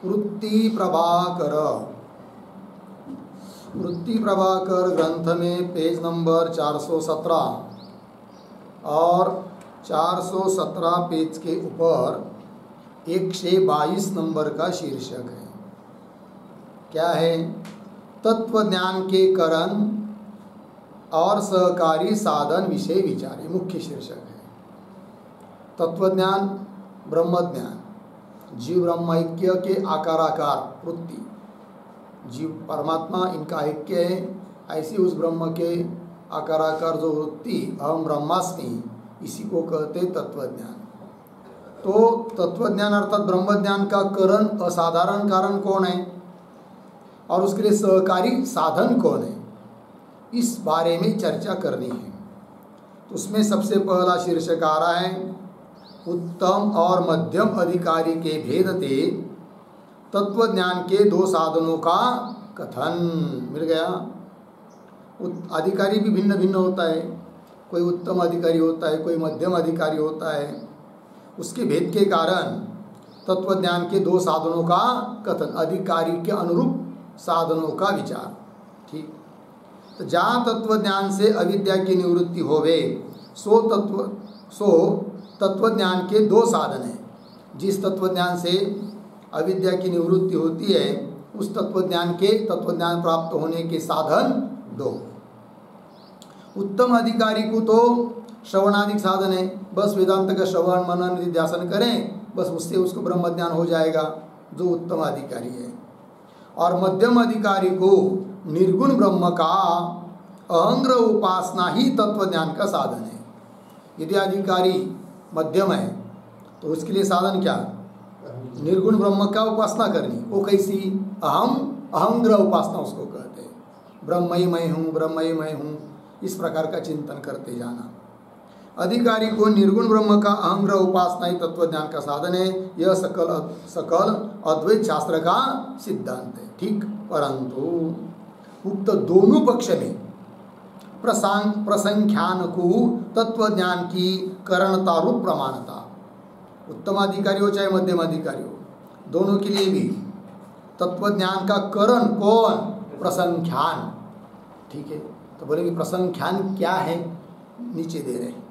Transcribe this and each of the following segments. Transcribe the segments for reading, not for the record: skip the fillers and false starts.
वृत्ति प्रभाकर, वृत्ति प्रभाकर ग्रंथ में पेज नंबर 417 और 417 पेज के ऊपर 122 नंबर का शीर्षक है। क्या है? तत्व ज्ञान के कारण और सहकारी साधन विषय विचार, ये मुख्य शीर्षक है। तत्वज्ञान, ब्रह्मज्ञान, जीव ब्रह्म ऐक्य के आकाराकार वृत्ति, जीव परमात्मा इनका ऐक्य है, ऐसी उस ब्रह्म के आकाराकार जो वृत्ति अहम ब्रह्मास्मि, इसी को कहते तत्वज्ञान। तो तत्वज्ञान अर्थात ब्रह्मज्ञान का कारण, असाधारण कारण कौन है और उसके लिए सहकारी साधन कौन है, इस बारे में चर्चा करनी है। तो उसमें सबसे पहला शीर्षक आ रहा है उत्तम और मध्यम अधिकारी के भेद से तत्वज्ञान के दो साधनों का कथन। मिल गया। अधिकारी भी भिन्न भिन्न होता है, कोई उत्तम अधिकारी होता है, कोई मध्यम अधिकारी होता है। उसके भेद के कारण तत्वज्ञान के दो साधनों का कथन, अधिकारी के अनुरूप साधनों का विचार। ठीक। तो जहाँ तत्वज्ञान से अविद्या की निवृत्ति होवे सो तत्वज्ञान के दो साधन हैं। जिस तत्वज्ञान से अविद्या की निवृत्ति होती है उस तत्वज्ञान प्राप्त होने के साधन दो। उत्तम अधिकारी को तो श्रवणाधिक साधन है, बस वेदांत का श्रवण मनन निधिध्यासन करें, बस उससे उसको ब्रह्म ज्ञान हो जाएगा, जो उत्तम अधिकारी है। और मध्यम अधिकारी को निर्गुण ब्रह्म का अहंग्रह उपासना ही तत्वज्ञान का साधन है। यदि अधिकारी मध्यम है तो उसके लिए साधन क्या? निर्गुण ब्रह्म का उपासना करनी। वो कैसी? अहंग्रह उपासना उसको कहते हैं। ब्रह्म ही मैं हूँ, ब्रह्म ही मैं हूँ, इस प्रकार का चिंतन करते जाना। अधिकारी को निर्गुण ब्रह्म का अहंग्रह उपासना ही तत्वज्ञान का साधन है। यह सकल अद्वैत शास्त्र का सिद्धांत है। ठीक। परंतु उक्त दोनों पक्ष में प्रसंख्यान को तत्वज्ञान की करणता रूप प्रमाणता, उत्तम अधिकारी हो चाहे मध्यम अधिकारी हो, दोनों के लिए भी तत्वज्ञान का करण कौन? प्रसंख्यान। ठीक है। तो बोलेंगे प्रसंख्यान क्या है? नीचे दे रहे हैं।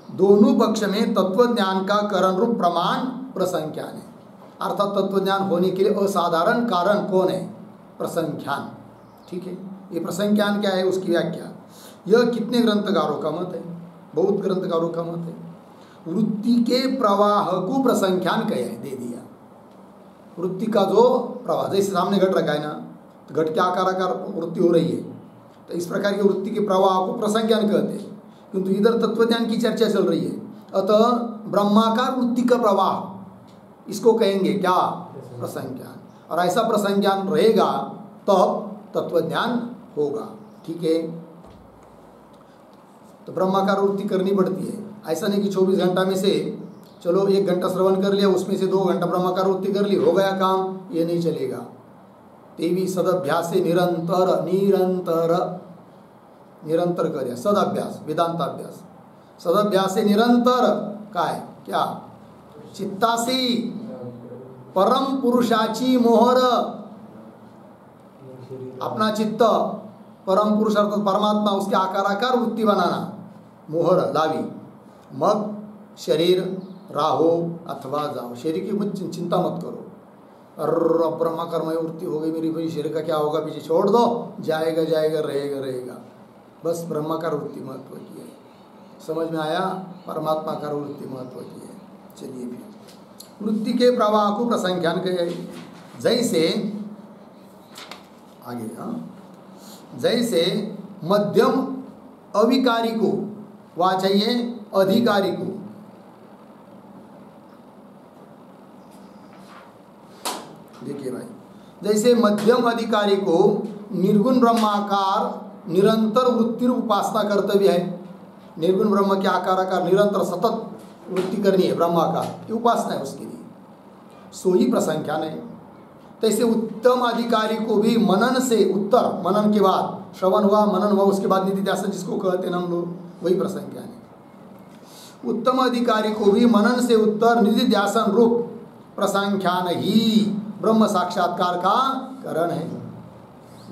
दोनों पक्ष में तत्वज्ञान का करण रूप प्रमाण प्रसंख्यान है। अर्थात तत्वज्ञान होने के लिए असाधारण कारण कौन है? प्रसंख्यान। ठीक है। ये प्रसंख्यान क्या है? उसकी व्याख्या। यह कितने ग्रंथकारों का मत है? बहुत ग्रंथकारों का मत है। वृत्ति के प्रवाह को प्रसंख्यान कहे दे दिया। वृत्ति का जो प्रवाह, जैसे सामने घट रखा है ना, तो घट के आकाराकार वृत्ति हो रही है, तो इस प्रकार की वृत्ति के प्रवाह को प्रसंख्यान कहते हैं। किंतु इधर तत्वज्ञान की चर्चा चल रही है, अतः ब्रह्माकार वृत्ति का प्रवाह इसको कहेंगे क्या? प्रसंख्यान। और ऐसा प्रसंख्यान रहेगा तब तत्वज्ञान होगा। ठीक है। तो ब्रह्माकार वृत्ति करनी पड़ती है। ऐसा नहीं कि 24 घंटा में से चलो 1 घंटा श्रवण कर लिया, उसमें से 2 घंटा ब्रह्माकार वृत्ति कर ली, हो गया काम, ये नहीं चलेगा। तेवी सदभ्यास से निरंतर निरंतर निरंतर करें। सदाभ्यास, वेदांताभ्यास, सदाभ्यास से निरंतर काय क्या? चित्तासी परम पुरुषाची मोहर, अपना चित्त परम पुरुष अर्थात परमात्मा, उसके आकाराकार वृत्ती बनाना, मोहर लावी, मग शरीर राहो अथवा जाओ। शरीर की कुछ चिंता मत करो। और ब्रह्माकर्मय वृत्ति हो गई मेरी, भाई शरीर का क्या होगा, पीछे छोड़ दो, जाएगा जाएगा, रहेगा रहेगा। बस ब्रह्माकार वृत्ति महत्व की है। समझ में आया? परमात्माकार वृत्ति महत्व की है। चलिए फिर वृत्ति के प्रवाह को प्रसंख्यान कहे। जैसे आगे, जैसे मध्यम अविकारी को वह चाहिए अधिकारी को, देखिए भाई, जैसे मध्यम अधिकारी को निर्गुण ब्रह्माकार निरंतर वृत्ति उपासना कर्तव्य है। निर्गुण ब्रह्म के आकाराकार निरंतर सतत वृत्ति करनी है, ब्रह्माकार की उपासना है उसके लिए, सो ही प्रसंख्यान है। तैसे उत्तम अधिकारी को भी मनन से उत्तर, मनन के बाद श्रवण हुआ, मनन हुआ, उसके बाद निधिध्यासन जिसको कहते हैं हम लोग, वही प्रसंख्यान है। उत्तम अधिकारी को भी मनन से उत्तर निधिध्यासन रूप प्रसंख्यान ही ब्रह्म साक्षात्कार का कारण है।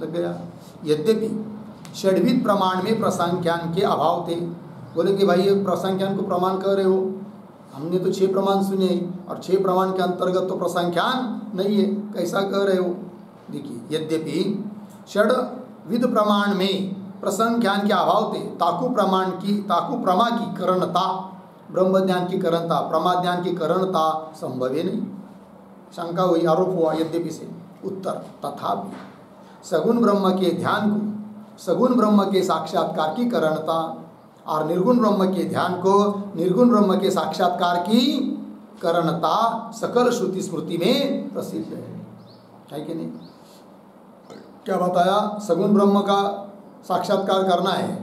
लग गया। यद्यपि षड्विध प्रमाण में प्रसंख्यान के अभाव थे। बोले कि भाई ये प्रसंख्यान को प्रमाण कर रहे हो, हमने तो 6 प्रमाण सुने और 6 प्रमाण के अंतर्गत तो प्रसंख्यान नहीं है, कैसा कह रहे हो? देखिए, यद्यपि षड्विध प्रमाण में प्रसंख्यान के अभाव थे, ताकु प्रमा की करणता, ब्रह्म ज्ञान की करणता, प्रमा ज्ञान की करणता संभव ही नहीं। शंका हुई, आरोप हुआ यद्यपि से। उत्तर, तथापि सगुण ब्रह्म के ध्यान को सगुण ब्रह्म के साक्षात्कार की करणता और निर्गुण ब्रह्म के ध्यान को निर्गुण ब्रह्म के साक्षात्कार की करणता सकल श्रुति स्मृति में प्रसिद्ध है कि नहीं? क्या बताया? सगुण ब्रह्म का साक्षात्कार करना है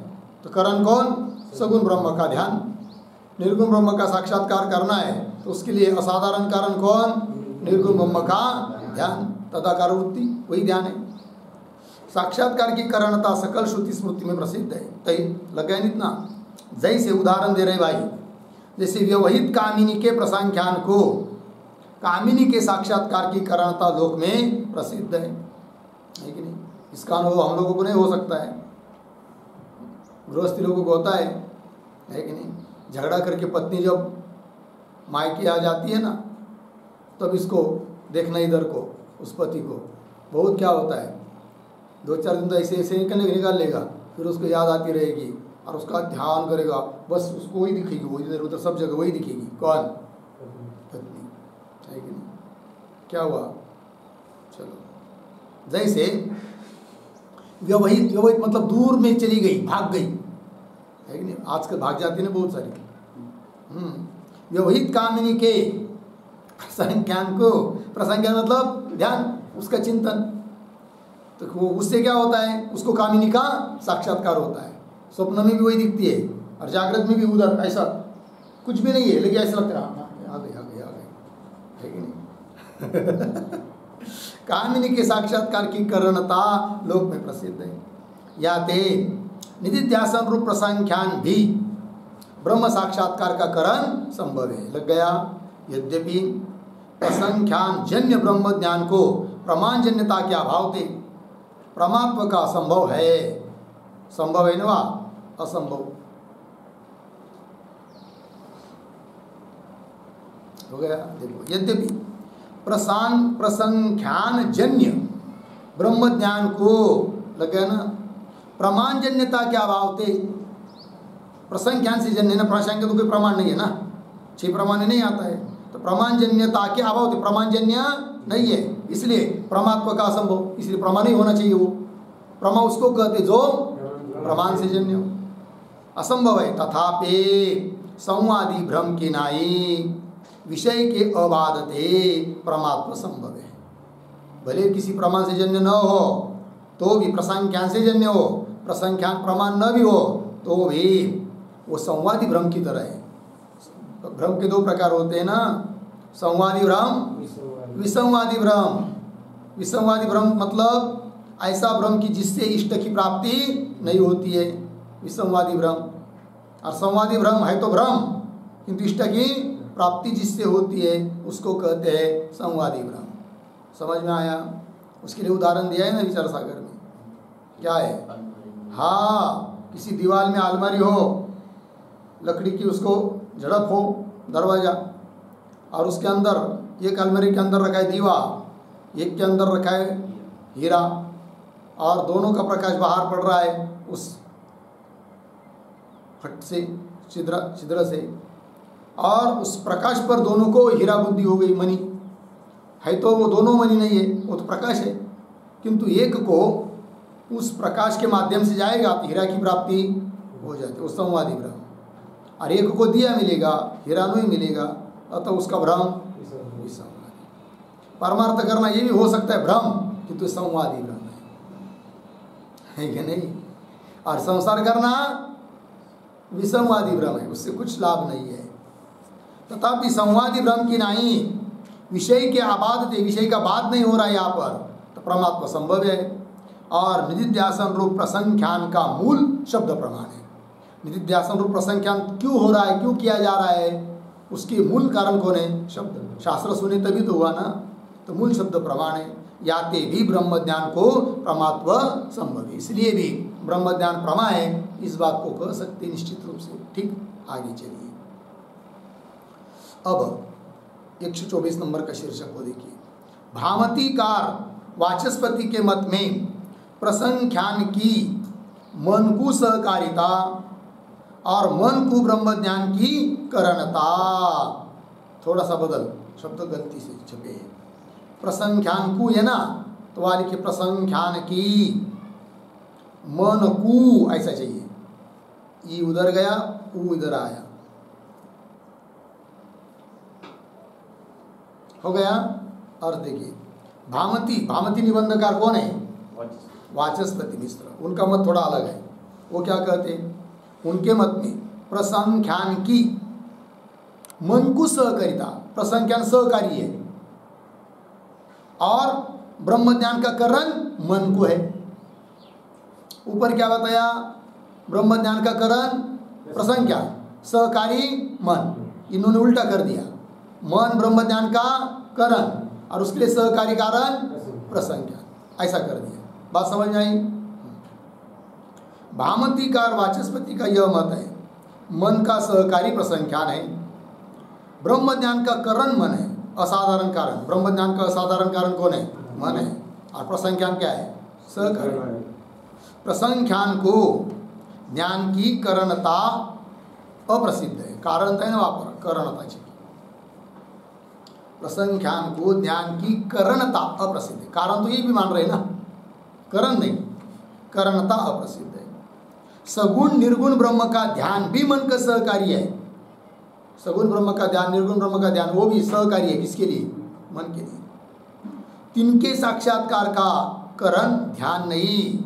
तो करण कौन? सगुण ब्रह्म का ध्यान। निर्गुण ब्रह्म का साक्षात्कार करना है तो उसके लिए असाधारण कारण कौन? निर्गुण ब्रह्म का ध्यान, तदाकार वृत्ति, वही ध्यान है। साक्षात्कार की करणता सकल श्रुति स्मृति में प्रसिद्ध है। तय लग गया इतना? जैसे उदाहरण दे रहे भाई, जैसे व्यवहित कामिनी के प्रसंख्यान को कामिनी के साक्षात्कार की करणता लोक में प्रसिद्ध है कि नहीं? इसका अनुभव हम लोगों को नहीं हो सकता है, गृहस्थी लोगों को होता है कि नहीं? झगड़ा करके पत्नी जब मायके आ जाती है ना, तब इसको देखना इधर को, उस पति को बहुत क्या होता है, 2-4 दिन तो ऐसे ऐसे निकाल लेगा, फिर उसको याद आती रहेगी और उसका ध्यान करेगा, बस उसको वही दिखेगी, वो इधर उधर सब जगह वही दिखेगी। कौन? पत्नी, है कि नहीं? क्या हुआ? चलो, जैसे व्यवहित मतलब दूर में चली गई, भाग गई, है कि नहीं? आजकल भाग जाती है ना बहुत सारी। व्यवहित कामिनी के प्रसंख्यान मतलब ध्यान, उसका चिंतन, तो वो उससे क्या होता है? उसको कामिनी का साक्षात्कार होता है। स्वप्न में भी वही दिखती है और जागृत में भी उधर ऐसा कुछ भी नहीं है, लेकिन ऐसा लगता है आ गई, है कि नहीं? कामिनी के साक्षात्कार की करणता लोक में प्रसिद्ध है। या ते निधिध्यासन रूप प्रसंख्यान भी ब्रह्म साक्षात्कार का करण संभव है। लग गया। यद्यपि प्रसंख्यान जन्य ब्रह्म ज्ञान को प्रमाण जन्यता के अभाव थे प्रमात्व का संभव है ना, असंभव हो गया। देखो, यद्यपि प्रसंख्यान जन्य ब्रह्म ज्ञान को, लग गया ना, प्रमाण जन्यता के अभाव थे। प्रसंख्यान से जन्य ना, प्रसंख्यान तो कोई प्रमाण नहीं है ना, 6 प्रमाण नहीं आता है, तो प्रमाण जन्यता के अभाव थे, प्रमाण जन्य नहीं है, इसलिए प्रमात्व का असंभव, इसलिए प्रमाण ही होना चाहिए। वो प्रमा उसको कहते जो प्रमाण से जन्य हो, असंभव है। तथापि संवादी भ्रम की नाई विषय के अबाधते प्रमात्व संभव है। भले किसी प्रमाण से जन्य न हो तो भी, प्रसंख्यान से जन्य हो, प्रसंख्यान प्रमाण न भी हो तो भी वो संवादी भ्रम की तरह है। भ्रम के 2 प्रकार होते हैं ना, संवादी भ्रम, विसंवादी भ्रम। विसंवादी भ्रम मतलब ऐसा भ्रम कि जिससे इष्ट की प्राप्ति नहीं होती है, विसंवादी भ्रम। और संवादी भ्रम है तो भ्रम, किंतु इष्ट की प्राप्ति जिससे होती है उसको कहते हैं संवादी भ्रम। समझ में आया? उसके लिए उदाहरण दिया है ना विचार सागर में। क्या है? हाँ, किसी दीवार में अलमारी हो लकड़ी की, उसको झड़प हो दरवाजा, और उसके अंदर एक अलमारी के अंदर रखा है दीवा, एक के अंदर रखा है हीरा, और दोनों का प्रकाश बाहर पड़ रहा है उस फट से, छिद्र से, और उस प्रकाश पर दोनों को हीरा बुद्धि हो गई, मणि है तो वो दोनों मणि नहीं है, वो तो प्रकाश है, किंतु एक को उस प्रकाश के माध्यम से जाएगा तो हीरा की प्राप्ति हो जाती है, वो संवादी भ्रम। और एक को दिया मिलेगा, हीरा नहीं मिलेगा, अतः उसका भ्रम विसंवादी। परमार्थ करना ये भी हो सकता है भ्रम, किंतु संवादी भ्रम है कि नहीं? और संसार करना विसंवादी भ्रम है, उससे कुछ लाभ नहीं है। तथापि संवादी भ्रम की नहीं, विषय के आबाद थे, विषय का बात नहीं हो रहा है यहाँ पर, तो परमात्मा संभव है। और निधिध्यासन रूप प्रसंख्यान का मूल शब्द प्रमाण है। निधिध्यासन रूप प्रसंख्यान क्यों हो रहा है, क्यों किया जा रहा है, उसके मूल कारण कौन है? शब्द। शास्त्र सुने तभी तो हुआ ना, तो मूल शब्द प्रमाण है। याते भी ब्रह्म ज्ञान को प्रमात्व संभव है, इसलिए भी ब्रह्म ज्ञान प्रमा है, इस बात को कह सकते निश्चित रूप से। ठीक, आगे चलिए। अब 124 नंबर का शीर्षक को देखिए। भामतीकार वाचस्पति के मत में प्रसंख्यान की मन को सहकारिता और मन को ब्रह्म ज्ञान की करणता, थोड़ा सा बदल, शब्द गलती से छपे हैं। प्रसंख्यान को है ना, तो वाले के प्रसंख्यान की मन को ऐसा चाहिए, ई उधर गया, ऊ इधर आया, हो गया। और देखिए भामती निबंधकार कौन है? वाचस्पति मिश्र। उनका मत थोड़ा अलग है। वो क्या कहते हैं? उनके मत में प्रसंख्यान की मन को सहकारिता, प्रसंख्यान सहकारी है, और ब्रह्म ज्ञान का करण मन को है। ऊपर क्या बताया? ब्रह्म ज्ञान का करण प्रसंख्यान, सहकारी मन। इन्होंने उल्टा कर दिया, मन ब्रह्म ज्ञान का करण और उसके लिए सहकारी कारण प्रसंख्यान, ऐसा कर दिया। बात समझ में आई? भामतीकार वाचस्पति का यह मत है, मन का सहकारी प्रसंख्यान है, ब्रह्म ज्ञान का करण मन है, असाधारण कारण। ब्रह्म ज्ञान का असाधारण कारण कौन है? मन है। और प्रसंख्यान क्या है? सहकारी। प्रसंख्यान को ज्ञान की करणता अप्रसिद्ध है। कारणता है ना, वापर करणता चाहिए। प्रसंख्यान को ज्ञान की करणता अप्रसिद्ध है। कारण तो ये भी मान रहे ना, करण नहीं, करणता अप्रसिद्ध है। सगुण निर्गुण ब्रह्म का ध्यान भी मन का सहकारी है। सगुण ब्रह्म का ध्यान, निर्गुण ब्रह्म का ध्यान, वो भी सहकारी है। किसके लिए? मन के लिए। तिनके साक्षात्कार का करण ध्यान नहीं।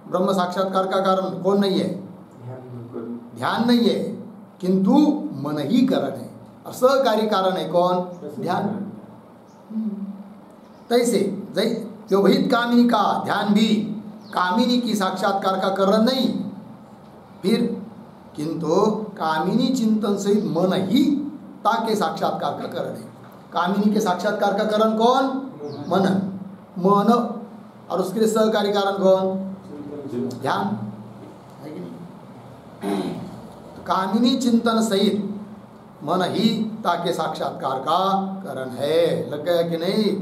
ब्रह्म साक्षात्कार का कारण कौन नहीं है? ध्यान नहीं है, किंतु मन ही कारण है। और सहकारी कारण है कौन? ध्यान। तैसे व्यवहित कामिनी का ध्यान भी कामिनी की साक्षात्कार का कारण नहीं, फिर किंतु कामिनी चिंतन सहित मन ही ताके साक्षात्कार का कारण है। कामिनी के साक्षात्कार का कारण कौन? मन। और उसके लिए सहकारी कारण कौन? ध्यान है कि नहीं? तो कामिनी चिंतन सहित मन ही ताके साक्षात्कार का कारण है। लग गया कि नहीं?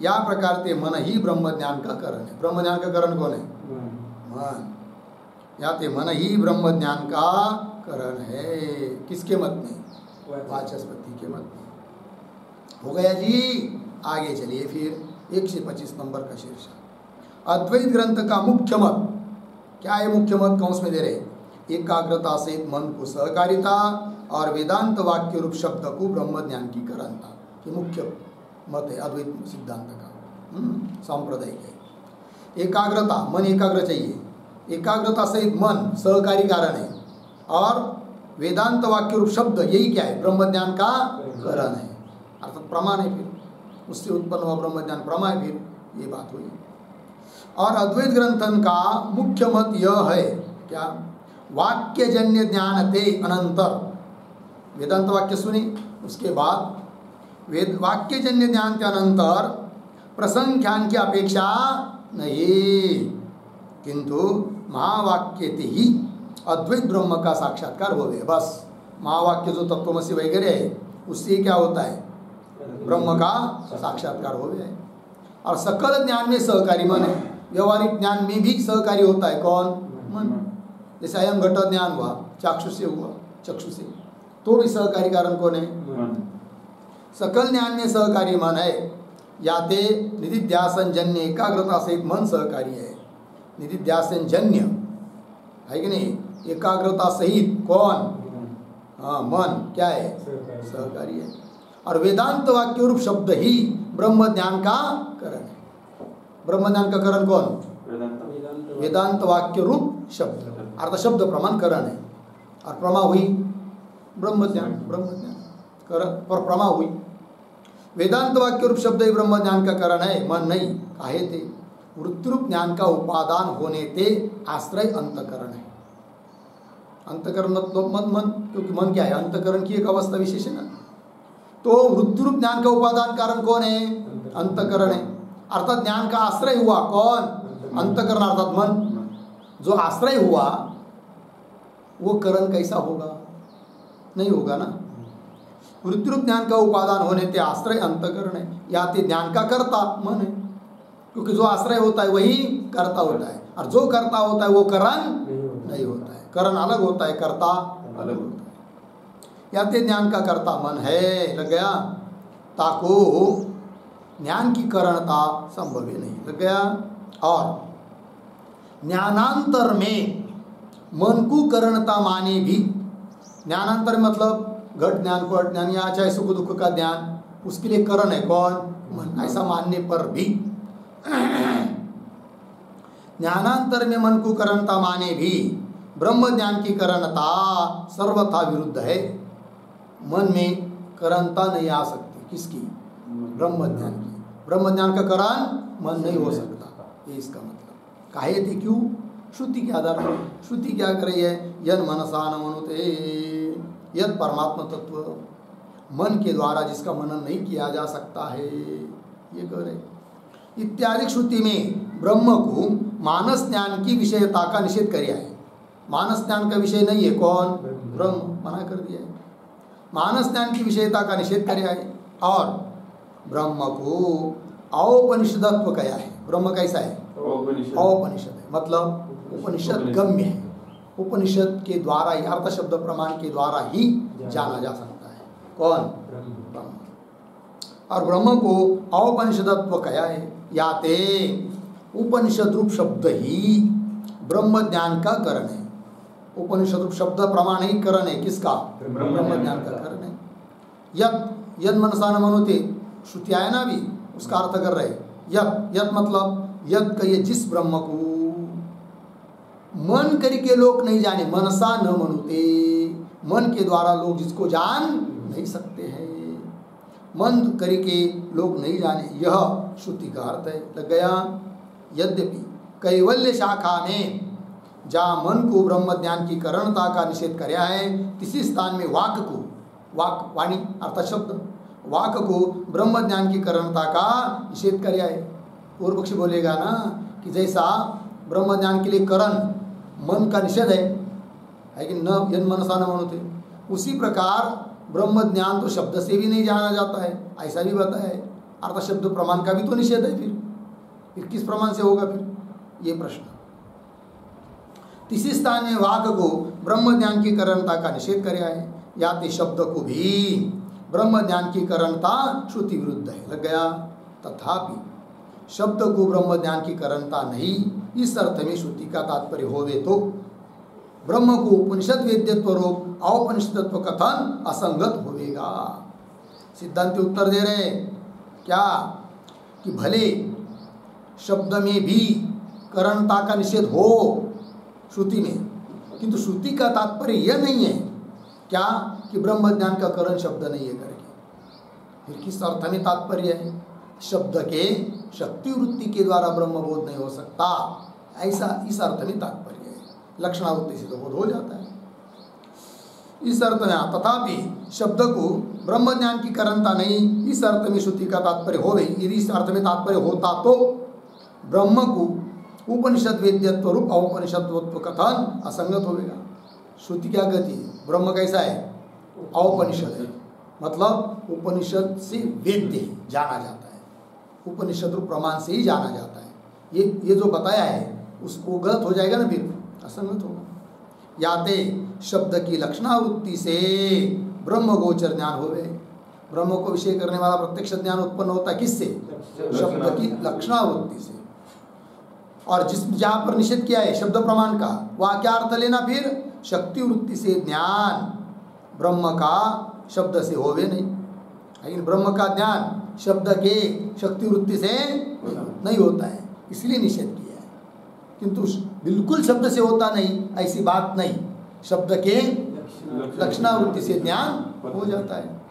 या प्रकार से मन ही ब्रह्म ज्ञान का कारण है। ब्रह्म ज्ञान का कारण कौन है? मन। या ते मन ही ब्रह्म ज्ञान का कारण है। किसके मत में? वाचस्पति के मत में। हो गया जी। आगे चलिए फिर 125 नंबर का शीर्षक। अद्वैत ग्रंथ का मुख्य मत क्या है? मुख्य मत कौन में दे रहे? एकाग्रता से मन को सहकारिता और वेदांत वाक्य रूप शब्द को ब्रह्म ज्ञान की करणता, ये मुख्य मत है अद्वैत सिद्धांत का, सांप्रदायिक है। एकाग्रता, मन एकाग्र चाहिए, एकाग्रता सहित मन सहकारी कारण है, और वेदांत वाक्य रूप शब्द यही क्या है? ब्रह्म ज्ञान का करण है, अर्थात प्रमाण है। फिर उससे उत्पन्न हुआ ब्रह्म ज्ञान प्रमा है। फिर ये बात हुई। और अद्वैत ग्रंथन का मुख्य मत यह है क्या? वाक्यजन्य ज्ञान ते अनंतर, वेदांत वाक्य सुनी, उसके बाद वाक्यजन्य ज्ञान के अनंतर प्रसंख्यान की अपेक्षा नहीं, किंतु महावाक्य ही अद्वैत ब्रह्म का साक्षात्कार हो गए। बस महावाक्य जो तत्वमसी वगैरह है, उससे क्या होता है? ब्रह्म का साक्षात्कार हो गया। और सकल ज्ञान में सहकारी मन है। व्यवहारिक ज्ञान में भी सहकारी होता है कौन? मन। जैसे अयम घट ज्ञान हुआ, चाक्षु से हुआ, चक्षु से, तो भी सहकारी कारण कौन है? सकल ज्ञान में सहकारी मन है। याते निधिध्यासन जन्य एकाग्रता सहित मन सहकारी है। निधिध्यासन जन्य है कि नहीं? एकाग्रता सहित कौन? हाँ, मन क्या है? सहकारी है। और वेदांत वाक्य रूप शब्द ही ब्रह्म ज्ञान का करण है। ब्रह्म ज्ञान का करण कौन? वेदांत वाक्य रूप शब्द, अर्थ शब्द प्रमाण करण है। और प्रमा हुई ब्रह्म ज्ञान, ब्रह्म ज्ञान करण पर प्रमा हुई। वेदांत वाक्य रूप शब्द ही ब्रह्म ज्ञान का करण है, मन नहीं। काहे थे? वृत्तिरूप ज्ञान का उपादान होने ते आश्रय अंतकरण है। अंतकरण मत मन, क्योंकि मन क्या है? अंतकरण की एक अवस्था विशेष है ना। तो वृत्तिरूप ज्ञान का उपादान कारण कौन है? अंतकरण है, अर्थात ज्ञान का आश्रय हुआ कौन? अंतकरण अर्थात मन। जो आश्रय हुआ वो करण कैसा होगा? नहीं होगा ना। वृत्तिरूप ज्ञान का उपादान होने ते आश्रय अंतकरण है, या ते ज्ञान का कर्ता मन है, क्योंकि जो आश्रय होता है वही कर्ता होता है, और जो कर्ता होता है वो करण नहीं होता है। करण अलग होता है, कर्ता अलग होता है। या ते ज्ञान का कर्ता मन है, लग गया, ताको ज्ञान की करणता संभव ही नहीं, लग गया। और ज्ञानांतर में मन को करणता माने भी, ज्ञानांतर मतलब घट ज्ञान, पट ज्ञान या चाहे सुख दुख का ज्ञान, उसके लिए करण है कौन? मन। ऐसा मानने पर भी ज्ञानांतर में मन को करणता माने भी ब्रह्म ज्ञान की करणता सर्वथा विरुद्ध है। मन में करणता नहीं आ सकती, किसकी? ब्रह्म ज्ञान की। ब्रह्म ज्ञान का करण मन नहीं हो सकता, ये इसका मतलब। काहे थे, क्यों? श्रुति के आधार पर। श्रुति क्या कर रही है? यन मनसा न मनुते यद परमात्मा तत्व, मन के द्वारा जिसका मनन नहीं किया जा सकता है, ये कह रहे। इत्यादि श्रुति में ब्रह्म को मानस ज्ञान की विषयता का निषेध किया है। मानस ज्ञान का विषय नहीं है कौन? ब्रह्म, मना कर दिया है। मानस ज्ञान की विषयता का निषेध किया है, और ब्रह्म को औपनिषदत्व कहा है। ब्रह्म कैसा है? औपनिषद है, मतलब उपनिषद गम्य है। उपनिषद के द्वारा ही, अर्थ शब्द प्रमाण के द्वारा ही जाना जा सकता है कौन? ब्रह्म। और ब्रह्म को औपनिषदत्व कहा है, या ते उपनिषद रूप शब्द ही ब्रह्म ज्ञान का करण है। उपनिषद रूप शब्द प्रमाण ही करण है, किसका? ब्रह्म ज्ञान का करण है। यद, यद मनसा न मनुते, श्रुति आया ना भी, उसका अर्थ कर रहे। यद, यद मतलब यद कहिए जिस ब्रह्म को मन करके लोग नहीं जाने, मनसा न मनुते, मन के द्वारा लोग जिसको जान नहीं सकते हैं, मन करके लोग नहीं जाने, यह श्रुति का अर्थ है, लग गया। यद्यपि कैवल्य शाखा में जहाँ मन को ब्रह्म ज्ञान की करणता का निषेध किया है, किसी स्थान में वाक को, वाक वाणी अर्थात शब्द, वाक को ब्रह्म ज्ञान की करणता का निषेध किया है। पूर्व पक्षी बोलेगा ना कि जैसा ब्रह्म ज्ञान के लिए करण मन का निषेध है कि न यन मनसा न मनुते, उसी प्रकार ब्रह्म ज्ञान तो शब्द से भी नहीं जाना जाता है, ऐसा भी बताया है। अर्थ शब्द प्रमाण का भी तो निषेध है, फिर किस प्रमाण से होगा फिर? ये प्रश्न। तीसरे स्थान में वाक को ब्रह्म ज्ञान की करणता का निषेध किया है, या ते शब्द को भी ब्रह्म ज्ञान की करणता श्रुति विरुद्ध है, लग गया। तथापि शब्द को ब्रह्म ज्ञान की करणता नहीं, इस अर्थ में श्रुति का तात्पर्य होवे तो ब्रह्म को उपनिषद वेद्यत्व रूप औपनिषदत्व कथन असंगत होवेगा। सिद्धांत उत्तर दे रहे क्या कि भले शब्द में भी करणता का निषेध हो श्रुति में, किंतु श्रुति का तात्पर्य यह नहीं है क्या कि ब्रह्म ज्ञान का करण शब्द नहीं है करके। फिर किस अर्थ में तात्पर्य है? शब्द के शक्ति वृत्ति के द्वारा ब्रह्म बोध नहीं हो सकता, ऐसा इस अर्थ में तात्पर्य है। लक्षणावृत्ति से तो बोध हो जाता है इस अर्थ में। तथापि शब्द को ब्रह्म ज्ञान की करणता नहीं, इस अर्थ में श्रुति का तात्पर्य हो गई। यदि इस अर्थ में तात्पर्य होता तो ब्रह्म को उपनिषद वेद्यत्व रूप औपनिषदत्व कथन असंगत होगा। श्रुति क्या कहती है? ब्रह्म कैसा है? औपनिषद है, मतलब उपनिषद से वेद्य जाना जाता है, उपनिषद रूप प्रमाण से ही जाना जाता है। ये जो बताया है उसको गलत हो जाएगा ना, फिर असंगत होगा। याते शब्द की लक्षणावृत्ति से ब्रह्म गोचर ज्ञान होवे। ब्रह्म को विषय करने वाला प्रत्यक्ष ज्ञान उत्पन्न होता है किससे? शब्द की लक्षणावृत्ति से। और जिस जहाँ पर निषेध किया है शब्द प्रमाण का, वहाँ क्या अर्थ लेना? फिर शक्ति वृत्ति से ज्ञान ब्रह्म का शब्द से होवे नहीं। लेकिन ब्रह्म का ज्ञान शब्द के शक्ति वृत्ति से नहीं होता है, इसलिए निषेध किया है। किंतु बिल्कुल शब्द से होता नहीं, ऐसी बात नहीं। शब्द के लक्षणावृत्ति से ज्ञान हो जाता है।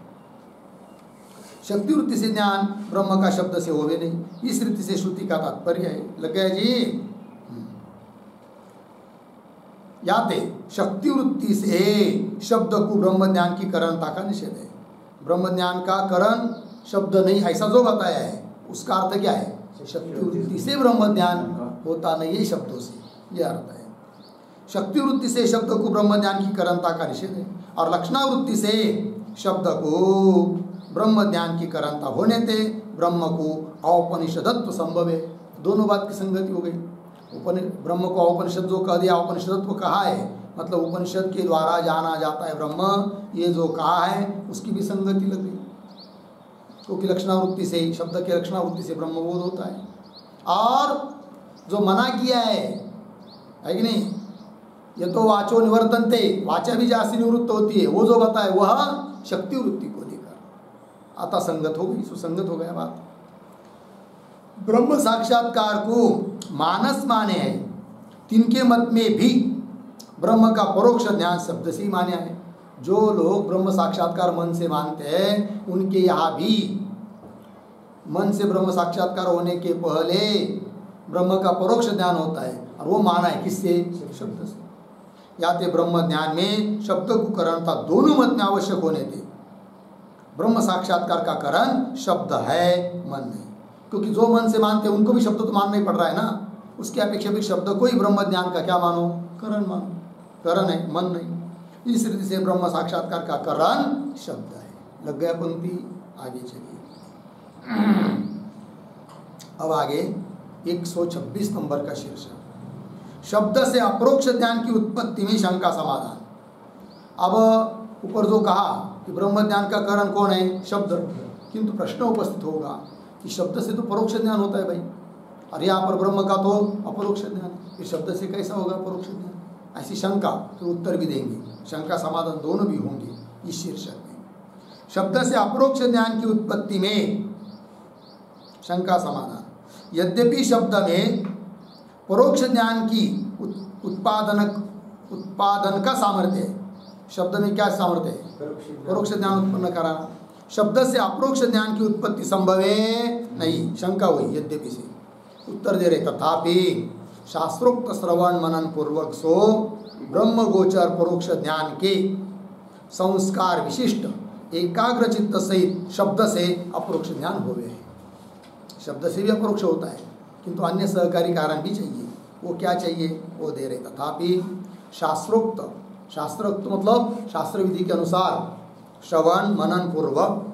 शक्ति वृत्ति से ज्ञान ब्रह्म का शब्द से होवे नहीं, इस रीति से श्रुति का तात्पर्य है। लग गया जी? याते शक्ति वृत्ति से शब्द को ब्रह्म ज्ञान की करणता का निषेध है। ब्रह्म ज्ञान का करण शब्द नहीं, ऐसा जो बताया है उसका अर्थ क्या है? शक्ति वृत्ति से ब्रह्म ज्ञान होता नहीं है शब्दों से, यह अर्थ है। शक्ति वृत्ति से शब्द को ब्रह्म ज्ञान की करनता का निषेध है, और लक्षणावृत्ति से शब्द को ब्रह्म ज्ञान की करनता होने से ब्रह्म को औपनिषदत्व संभव है। दोनों बात की संगति हो गई। ब्रह्म को औपनिषद जो कह दिया, औपनिषदत्व कहा है मतलब उपनिषद के द्वारा जाना जाता है ब्रह्म, ये जो कहा है उसकी भी संगति लग गई, क्योंकि लक्षणावृत्ति से, शब्द के लक्षणावृत्ति से ब्रह्मबोध होता है। और जो मना किया है कि नहीं, ये तो वाचो निवर्तनते, वाचा भी जासी निवृत्त होती है, वो जो बताए वह शक्ति वृत्ति को लेकर आता संगत हो गई, सुसंगत हो गया बात। ब्रह्म साक्षात्कार को मानस माने है, तिनके मत में भी ब्रह्म का परोक्ष ज्ञान शब्द से ही मान्या है। जो लोग ब्रह्म साक्षात्कार मन से मानते हैं उनके यहाँ भी मन से ब्रह्म साक्षात्कार होने के पहले ब्रह्म का परोक्ष ज्ञान होता है, और वो माना है किससे? शब्द से। याते ब्रह्म ज्ञान में शब्द को करणता दोनों मत में आवश्यक होने थे। ब्रह्म साक्षात्कार का करण शब्द है, मन नहीं, क्योंकि जो मन से मानते हैं उनको भी शब्द तो मानना ही पड़ रहा है ना, उसके अपेक्षा भी शब्द को ही ब्रह्म ज्ञान का क्या मानो? करण मानो, करण है, मन नहीं। इस रीति से ब्रह्म साक्षात्कार का करण शब्द है। लग गया पंक्ति? आगे चलिए। अब आगे 126 नंबर का शीर्षक, शब्द से अपरोक्ष ज्ञान की उत्पत्ति में शंका समाधान। अब ऊपर जो कहा कि ब्रह्म ज्ञान का कारण कौन है? शब्द, किंतु प्रश्न उपस्थित होगा कि शब्द से तो परोक्ष ज्ञान होता है भाई, और यहाँ पर ब्रह्म का तो अपरोक्ष ज्ञान, ये शब्द से कैसा होगा परोक्ष ज्ञान? ऐसी शंका, तो उत्तर भी देंगे, शंका समाधान दोनों भी होंगे इस शीर्षक में। शब्द से अपरोक्ष ज्ञान की उत्पत्ति में शंका समाधान। यद्यपि शब्द में परोक्ष ज्ञान की उत्पादन का सामर्थ्य है, शब्द में क्या सामर्थ्य है? परोक्ष ज्ञान उत्पन्न कराना। शब्द से अपरोक्ष ज्ञान की उत्पत्ति संभव है नहीं, शंका हुई यद्यपि से। उत्तर दे रहे, तथापि शास्त्रोक्त श्रवण मनन पूर्वक सो ब्रह्म गोचर परोक्ष ज्ञान के संस्कार विशिष्ट एकाग्र चित्त सहित शब्द से अपरोक्ष ज्ञान हो गए। शब्द से भी अपरोक्ष होता है, किंतु अन्य सहकारी कारण भी चाहिए। वो क्या चाहिए? वो दे रहे, तथापि शास्त्रोक्त, शास्त्रोक्त मतलब शास्त्र विधि के अनुसार श्रवण मनन पूर्वक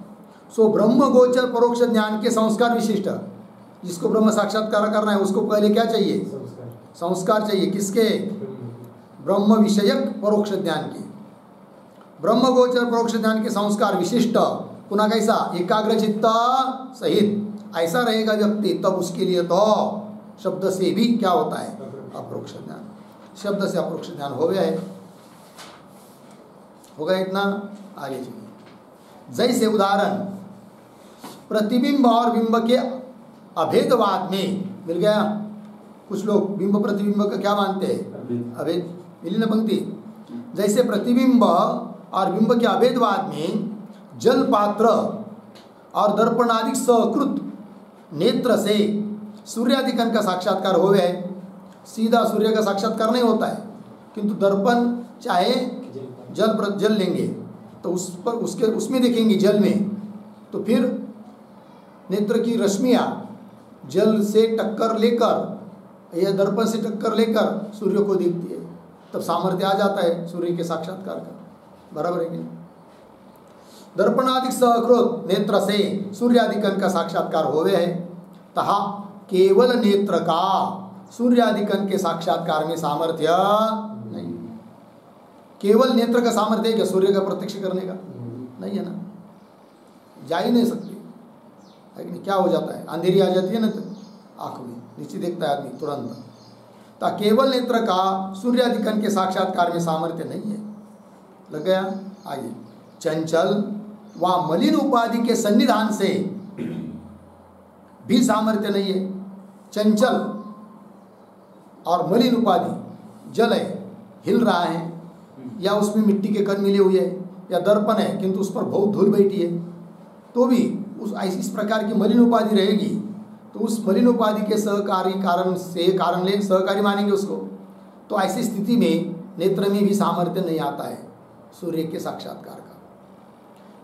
सो ब्रह्म गोचर परोक्ष ज्ञान के संस्कार विशिष्ट, जिसको ब्रह्म साक्षात्कार करना है उसको पहले क्या चाहिए? संस्कार चाहिए। किसके? ब्रह्म विषयक परोक्ष ज्ञान के, ब्रह्म गोचर परोक्ष ज्ञान के संस्कार विशिष्ट, पुनः कैसा? एकाग्र चित्त सहित ऐसा रहेगा व्यक्ति, तब उसके लिए तो शब्द से भी क्या होता है? अपरोक्ष ज्ञान। शब्द से अपरोक्ष ज्ञान हो गया है, हो गया इतना। आगे चलिए। जैसे उदाहरण, प्रतिबिंब और बिंब के अभेदवाद में मिल गया। कुछ लोग बिंब प्रतिबिंब का क्या मानते हैं? अभेद। मिली ना पंक्ति? जैसे प्रतिबिंब और बिंब के अभेदवाद में जल पात्र और दर्पणादि सकृत नेत्र से सूर्यादिकन का साक्षात्कार हो गया है। सीधा सूर्य का साक्षात्कार नहीं होता है, किंतु दर्पण चाहे जल लेंगे तो उस पर उसमें देखेंगे जल में, तो फिर नेत्र की रश्मियाँ जल से टक्कर लेकर या दर्पण से टक्कर लेकर सूर्य को देखती है, तब सामर्थ्य आ जाता है सूर्य के साक्षात्कार का। बराबर है कि? दर्पणादिक सकृत नेत्र से सूर्यादिकन का साक्षात्कार होवे है, तहा केवल नेत्र का सूर्यादिकन के साक्षात्कार में सामर्थ्य नहीं। केवल नेत्र का सामर्थ्य है क्या सूर्य का प्रत्यक्ष करने का? नहीं है ना, जा ही नहीं सकते। लेकिन क्या हो जाता है? अंधेरी आ जाती है ना आँख में, नीचे देखता है आदमी तुरंत। ता केवल नेत्र का सूर्यादिकन के साक्षात्कार में सामर्थ्य नहीं है। लग गया? आगे, चंचल व मलिन उपाधि के सन्निधान से भी सामर्थ्य नहीं है। चंचल और मलिन उपाधि, जल है, हिल रहा है, या उसमें मिट्टी के कण मिले हुए हैं, या दर्पण है किंतु उस पर बहुत धूल बैठी है, तो भी उस ऐसी इस प्रकार की मलिन उपाधि रहेगी, तो उस मलिन उपाधि के सहकारी कारण ले सहकारी मानेंगे उसको। तो ऐसी स्थिति में नेत्र में भी सामर्थ्य नहीं आता है सूर्य के साक्षात्कार का।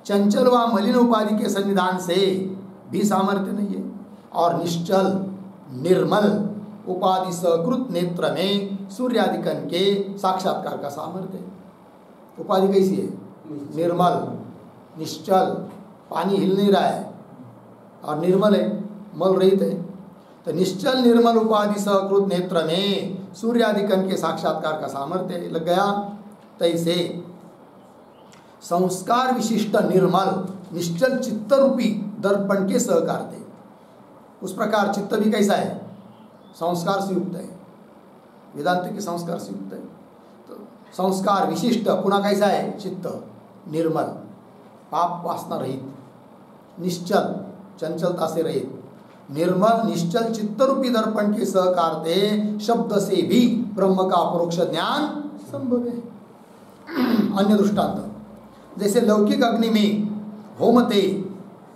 चंचल व मलिन उपाधि के सन्निधान से भी सामर्थ्य नहीं है, और निश्चल निर्मल उपाधि सकृत नेत्र में सूर्यादिकन के साक्षात्कार का सामर्थ्य है। उपाधि कैसी है? निर्मल, निश्चल, पानी हिल नहीं रहा है और निर्मल है, मल रहित है। तो निश्चल निर्मल उपाधि सकृत नेत्र में सूर्यादिकन के साक्षात्कार का सामर्थ्य लग गया। तैसे संस्कार विशिष्ट निर्मल निश्चल चित्त रूपी दर्पण के सहकार थे। उस प्रकार चित्त भी कैसा है? संस्कार से युक्त है, वेदांत के संस्कार से युक्त है। तो संस्कार विशिष्ट पुनः कैसा है? चित्त निर्मल, पाप वासना रहित, निश्चल चंचलता से रहित, निर्मल निश्चल चित्तरूपी दर्पण के सहकार थे। शब्द से भी ब्रह्म का अपरोक्ष ज्ञान संभव है। अन्य दृष्टांत, जैसे लौकिक अग्नि में होमते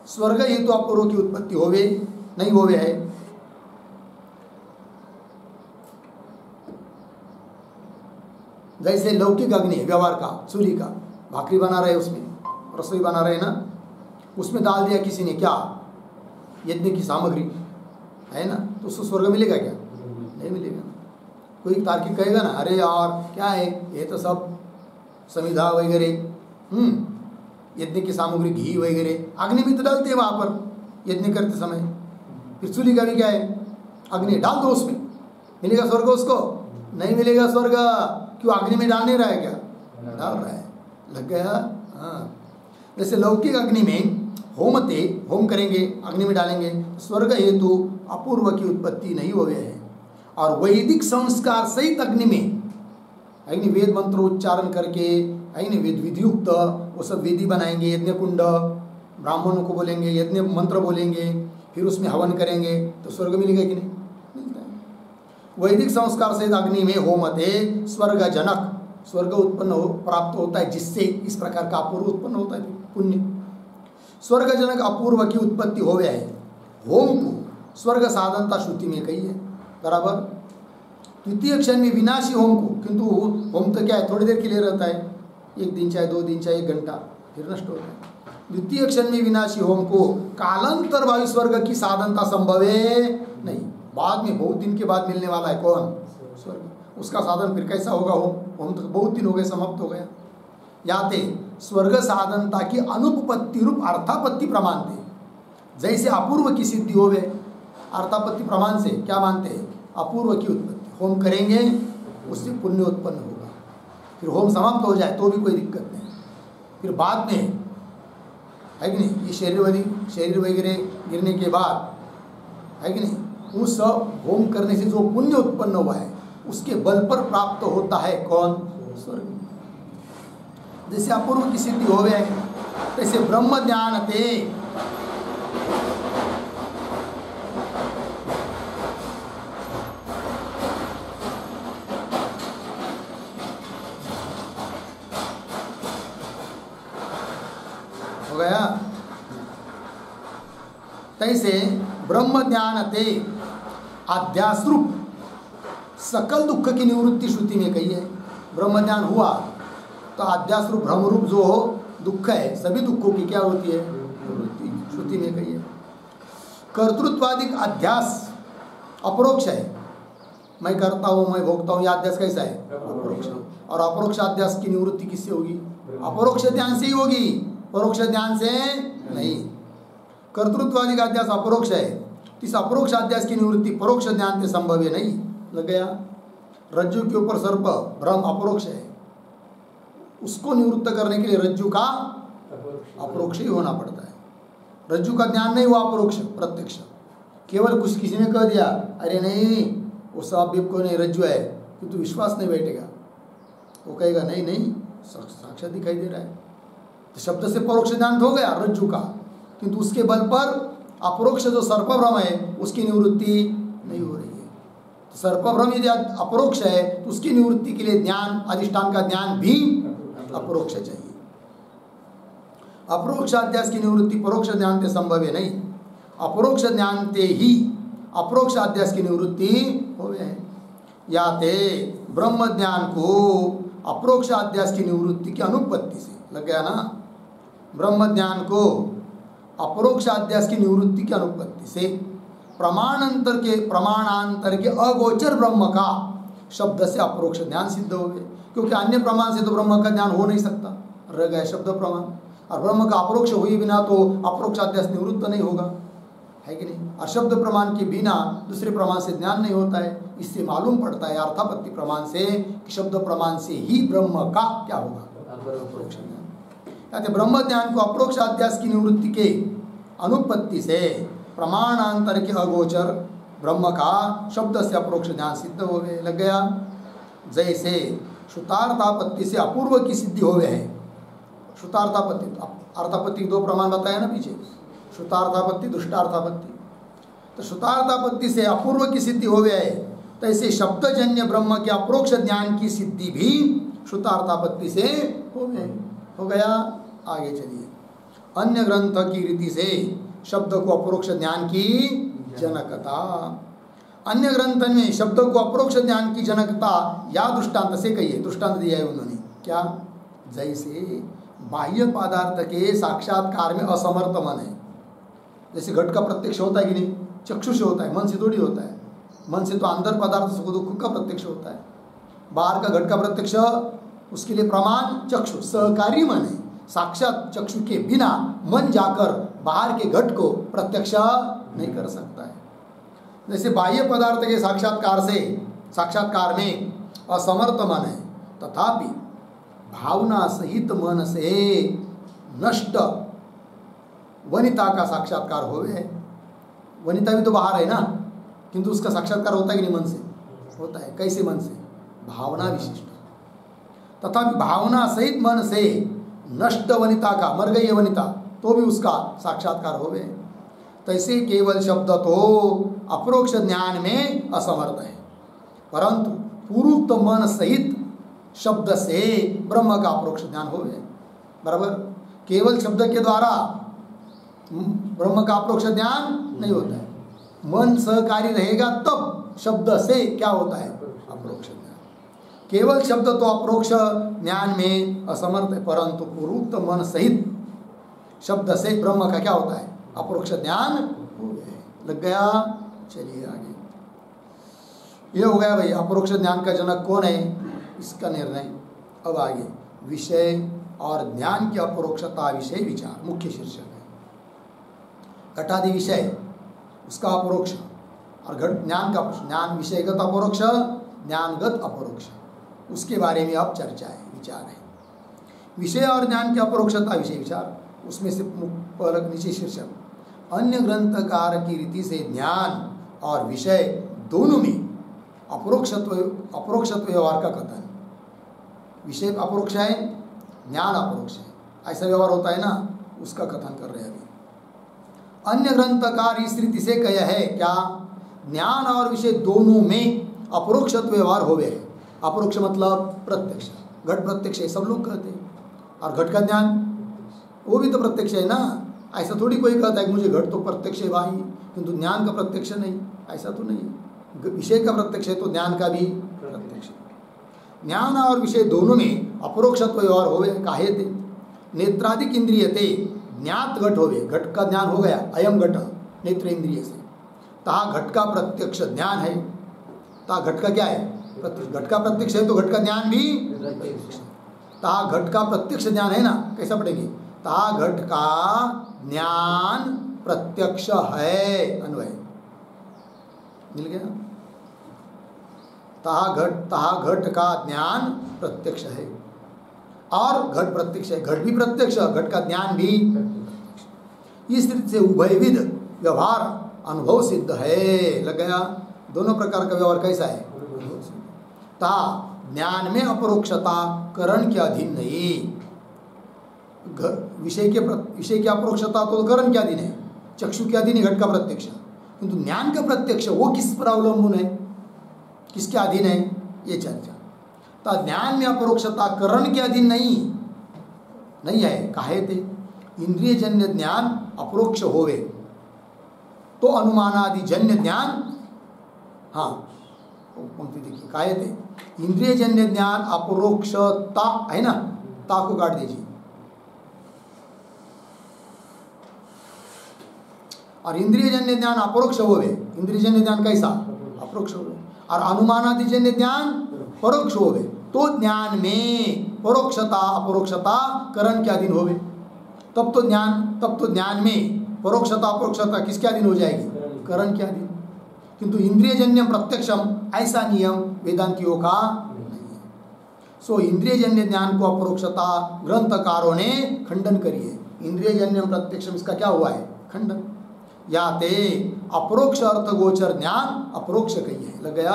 स्वर्ग हेतु अपूर्व की उत्पत्ति होवे नहीं होवे है। जैसे लौकिक अग्नि व्यवहार का, चूल्ही का, भाकरी बना रहे, उसमें रसोई बना रहे ना, उसमें डाल दिया किसी ने क्या? यज्ञ की सामग्री है ना, तो उसको स्वर्ग मिलेगा क्या? नहीं मिलेगा। कोई तार्किक कहेगा ना, अरे यार क्या है ये, तो सब समिधा वगैरह, यज्ञ की सामग्री घी वगैरह अग्नि भी तो डालते हैं वहाँ पर यज्ञ करते समय। फिर चूल्ही का भी क्या है? अग्नि डाल दो उसमें, मिलेगा स्वर्ग उसको? नहीं मिलेगा स्वर्ग। क्यों? अग्नि में डाल नहीं रहा है क्या? डाल रहा है, लग गया। हाँ, जैसे लौकिक अग्नि में होमते, होम करेंगे, अग्नि में डालेंगे, स्वर्ग हेतु अपूर्व की उत्पत्ति नहीं हुए है। और वैदिक संस्कार सहित अग्नि में अग्नि वेद मंत्र उच्चारण करके अग्नि वेद विधियुक्त वो सब वेदी बनाएंगे, यज्ञ कुंड, ब्राह्मणों को बोलेंगे, यज्ञ मंत्र बोलेंगे, फिर उसमें हवन करेंगे, तो स्वर्ग मिलेगा कि नहीं? मिलता है। वैदिक संस्कार सहित अग्नि में होमते स्वर्ग जनक, स्वर्ग उत्पन्न प्राप्त होता है, जिससे इस प्रकार का अपूर्व उत्पन्न होता है पुण्य। स्वर्गजनक अपूर्व की उत्पत्ति हो गया है। होम को स्वर्ग साधनता श्रुति में कही है, बराबर। द्वितीय क्षण में विनाशी होम को, किंतु होम तो क्या है? थोड़ी देर के लिए रहता है, 1 दिन चाहे 2 दिन चाहे 1 घंटा, फिर नष्ट होता है। द्वितीय क्षण में विनाशी होम को कालांतर भावी स्वर्ग की साधनता संभव है नहीं। बाद में बहुत दिन के बाद मिलने वाला है कौन? स्वर्ग। उसका साधन फिर कैसा होगा? होम तो बहुत दिन हो गए, समाप्त हो गया। याते स्वर्ग साधनता की अनुपपत्ति रूप अर्थापत्ति प्रमाण थे। जैसे अपूर्व की सिद्धि हो गए, अर्थापत्ति प्रमाण से क्या मानते हैं? अपूर्व की उत्पत्ति। होम करेंगे उससे पुण्य उत्पन्न होगा, फिर होम समाप्त हो जाए तो भी कोई दिक्कत नहीं, फिर बाद में है कि नहीं, ये शरीर वगैरह गिरने के बाद है कि नहीं, उस होम करने से जो पुण्य उत्पन्न हुआ है उसके बल पर प्राप्त होता है कौन? स्वर्ग। जैसे अपूर्व की सिद्धि हो गए, तैसे ब्रह्म ज्ञान थे। हो गया। तैसे ब्रह्म ज्ञान थे अध्यास रूप सकल दुख की निवृत्ति श्रुति में कही है। ब्रह्म ज्ञान हुआ तो अध्यास रूप भ्रम रूप जो दुख है, सभी दुखों की क्या होती है? निवृत्ति श्रुति में कही है। कर्तृत्वादिक अध्यास अपरोक्ष है, मैं करता हूँ, मैं भोगता हूँ, यह अध्यास कैसा है? अपरोक्ष। और अपरोक्ष अध्यास की निवृत्ति किससे होगी? अपरोक्ष ध्यान से ही होगी, परोक्ष ध्यान से नहीं। कर्तृत्वादिक अध्यास अपरोक्ष है, इस अपरोक्ष अध्यास की निवृत्ति परोक्ष ध्यान से संभव है नहीं। लग गया। रज्जु के ऊपर सर्प भ्रम अपरोक्ष है, उसको निवृत्त करने के लिए रज्जु का अपरोक्ष ही होना पड़ता है। रज्जु का ज्ञान नहीं हुआ अपरोक्ष, प्रत्यक्ष। केवल कुछ किसी ने कह दिया, अरे नहीं वो सांप को नहीं रज्जु है, तो विश्वास नहीं बैठेगा। वो कहेगा नहीं नहीं साक्षात दिखाई दे रहा है, तो शब्द से परोक्ष ज्ञान हो गया रज्जु का, किंतु उसके बल पर अपरोक्ष जो सर्पभ्रम है उसकी निवृत्ति नहीं हो रही है। तो सर्पभ्रम यदि अपरोक्ष है तो उसकी निवृत्ति के लिए ज्ञान, अधिष्ठान का ज्ञान भी अपरोक्ष चाहिए। अपरोक्ष अध्यास की निवृत्ति परोक्ष ज्ञान से संभव है नहीं। अपरोक्ष ज्ञान से ही अपरोक्ष अध्यास की निवृत्ति हो गए। या ते ब्रह्म ज्ञान को अपरोक्ष अध्यास की निवृत्ति की अनुपत्ति से, लग गया ना, ब्रह्म ज्ञान को अपरोक्ष अध्यास की निवृत्ति की अनुपत्ति से प्रमाणांतर के अगोचर ब्रह्म का शब्द से अप्रोक्ष ज्ञान सिद्ध हो गए, क्योंकि अन्य प्रमाण से तो ब्रह्म का ज्ञान हो नहीं सकता, रह गया शब्द प्रमाण। और ब्रह्म का अप्रोक्ष हुए बिना तो अप्रोक्षाध्यास निवृत्त नहीं होगा, है कि नहीं। और शब्द प्रमाण के बिना दूसरे प्रमाण से ज्ञान नहीं होता है। इससे मालूम पड़ता है अर्थापत्ति प्रमाण से कि शब्द प्रमाण से ही ब्रह्म का क्या होगा, अप्रोक्ष ज्ञान। ब्रह्म ज्ञान को अप्रोक्षाध्यास की निवृत्ति के अनुपत्ति से प्रमाणांतर के अगोचर ब्रह्म का शब्द से अप्रोक्ष ज्ञान सिद्ध हो गए, लग गया। जैसे श्रुतार्थापत्ति से अपूर्व की सिद्धि हो गए है। श्रुतार्थापत्ति, अर्थापत्ति दो प्रमाण बताया ना पीछे, श्रुतार्थापत्ति दुष्टार्थापत्ति। तो श्रुतार्थापत्ति से अपूर्व की सिद्धि हो गया है, तो ऐसे शब्दजन्य ब्रह्म के अप्रोक्ष ज्ञान की सिद्धि भी श्रुतार्थापत्ति से हो गया। आगे चलिए। अन्य ग्रंथ की रीति से शब्द को अप्रोक्ष ज्ञान की जनकता। अन्य ग्रंथ में शब्द को अप्रोक्ष ज्ञान की जनकता या दृष्टांत से कही है। दृष्टांत दिया है उन्होंने, क्या? जैसे बाह्य पदार्थ के साक्षात्कार में असमर्थ मन है। जैसे घट का प्रत्यक्ष होता है कि नहीं, चक्षु से होता है, मन से थोड़ी होता है। मन से तो अंदर पदार्थ सुख दुख का प्रत्यक्ष होता है। बाहर का घट का प्रत्यक्ष, उसके लिए प्रमाण चक्षु, सहकारी मन है। साक्षात चक्षु के बिना मन जाकर बाहर के घट को प्रत्यक्ष नहीं कर सकता है। जैसे बाह्य पदार्थ के साक्षात्कार में असमर्थ मन है, तथापि भावना सहित मन से नष्ट वनिता का साक्षात्कार होवे। वनिता भी तो बाहर है ना, किंतु उसका साक्षात्कार होता है कि नहीं, मन से होता है। कैसे मन से? भावना विशिष्ट। तथापि भावना सहित मन से नष्ट वनिता का, मर गई है वनिता, तो भी उसका साक्षात्कार होवे। तैसे केवल शब्द तो अप्रोक्ष ज्ञान में असमर्थ है, परंतु पूर्वोक्त मन सहित शब्द से ब्रह्म का अप्रोक्ष ज्ञान होवे। बराबर। केवल शब्द के द्वारा ब्रह्म का अप्रोक्ष ज्ञान नहीं होता है। मन सहकारी रहेगा तब शब्द से क्या होता है, अप्रोक्ष ज्ञान। केवल शब्द तो अप्रोक्ष ज्ञान में असमर्थ है, परंतु पूर्वोक्त मन सहित शब्द से ब्रह्म का क्या होता है, अप्रोक्ष ज्ञान हो गया। लग गया। चलिए आगे। ये हो गया भाई अप्रोक्ष ज्ञान का जनक कौन है, इसका निर्णय। अब आगे विषय और ज्ञान की अपरोक्षता विषय विचार मुख्य शीर्षक है। घटादि विषय उसका अपरोक्ष और घट ज्ञान का ज्ञान विषयगत अपरोक्ष, ज्ञानगत अपरोक्ष, उसके बारे में अब चर्चा है, विचार है। विषय और ज्ञान की अपरोक्षता विषय विचार, उसमें से नीचे शीर्षक अन्य ग्रंथकार की रीति से ज्ञान और विषय दोनों में अपरोक्षत्व व्यवहार का कथन। विषय अपरोक्ष है, ज्ञान अपरोक्ष है, ऐसा व्यवहार होता है ना, उसका कथन कर रहे हैं अभी। अन्य ग्रंथकार इस रीति से कहा है क्या, ज्ञान और विषय दोनों में अपरोक्षत्व व्यवहार हो गए। अपरोक्ष मतलब प्रत्यक्ष, घट प्रत्यक्ष है सब लोग कहते हैं, और घट का ज्ञान वो भी तो प्रत्यक्ष है ना। ऐसा थोड़ी कोई कहता है कि मुझे घट तो प्रत्यक्ष है भाई, किंतु ज्ञान का प्रत्यक्ष नहीं, ऐसा तो नहीं। विषय का प्रत्यक्ष है तो ज्ञान का भी प्रत्यक्ष है। ज्ञान और विषय दोनों में अपरोक्षत्व व्यवहार हो गए। काहे थे? नेत्रादिक इंद्रिय थे, ज्ञात घट हो गए, घट का ज्ञान हो गया, अयम घट नेत्र इंद्रिय से। तहा घट का प्रत्यक्ष ज्ञान है, तहा घट का क्या है, घट का प्रत्यक्ष है तो घट का ज्ञान भी प्रत्यक्ष। तहा घट का प्रत्यक्ष ज्ञान है ना, कैसा पढ़ेंगे, तहा घट का ज्ञान प्रत्यक्ष है, अन्वय मिल गया। तहा घट का ज्ञान प्रत्यक्ष है और घट प्रत्यक्ष है, घट भी प्रत्यक्ष, घट का ज्ञान भी प्रत्यक्ष। इस रीति से उभयविध व्यवहार अनुभव सिद्ध है। लग गया। दोनों प्रकार का व्यवहार कैसा है, ता ज्ञान में अपरोक्षता करण के अधीन नहीं। विषय की अपरोक्षता तो करण के अधीन है, चक्षु के अधीन है घट का प्रत्यक्ष, किंतु ज्ञान का प्रत्यक्ष वो किस पर अवलंबन है, किसके अधीन है, ये चर्चा। तो ज्ञान में अपरोक्षता करण के अधीन नहीं है। काहे थे? इंद्रिय जन्य ज्ञान अपरोक्ष होवे तो अनुमानादि जन्य ज्ञान, हाँ पंक्ति देखिए, काहे थे? इंद्रिय जन्य ज्ञान अपरोक्षता है ना, ता को काट दीजिए। और इंद्रियजन्य ज्ञान अपरोक्ष होवे। इंद्रियजन्य ज्ञान कैसा? अपरोक्ष होवे। और अनुमानादिजन्य ज्ञान परोक्ष होवे। तो ज्ञान में परोक्षता अपरोक्षता करण के अधीन होवे। तब तो ज्ञान में परोक्षता अपरोक्षता किसके अधीन हो जाएगी? करण के अधीन। किंतु इंद्रियजन्य प्रत्यक्षम ऐसा नियम वेदांतियों का नहीं है। सो इंद्रियजन्य ज्ञान को अपरोक्षता ग्रंथकारों ने खंडन करी है। इंद्रियजन्य प्रत्यक्षम इसका क्या हुआ है? खंडन। या ते अपरोक्ष अर्थ गोचर ज्ञान अपरोक्ष कही है। लग गया?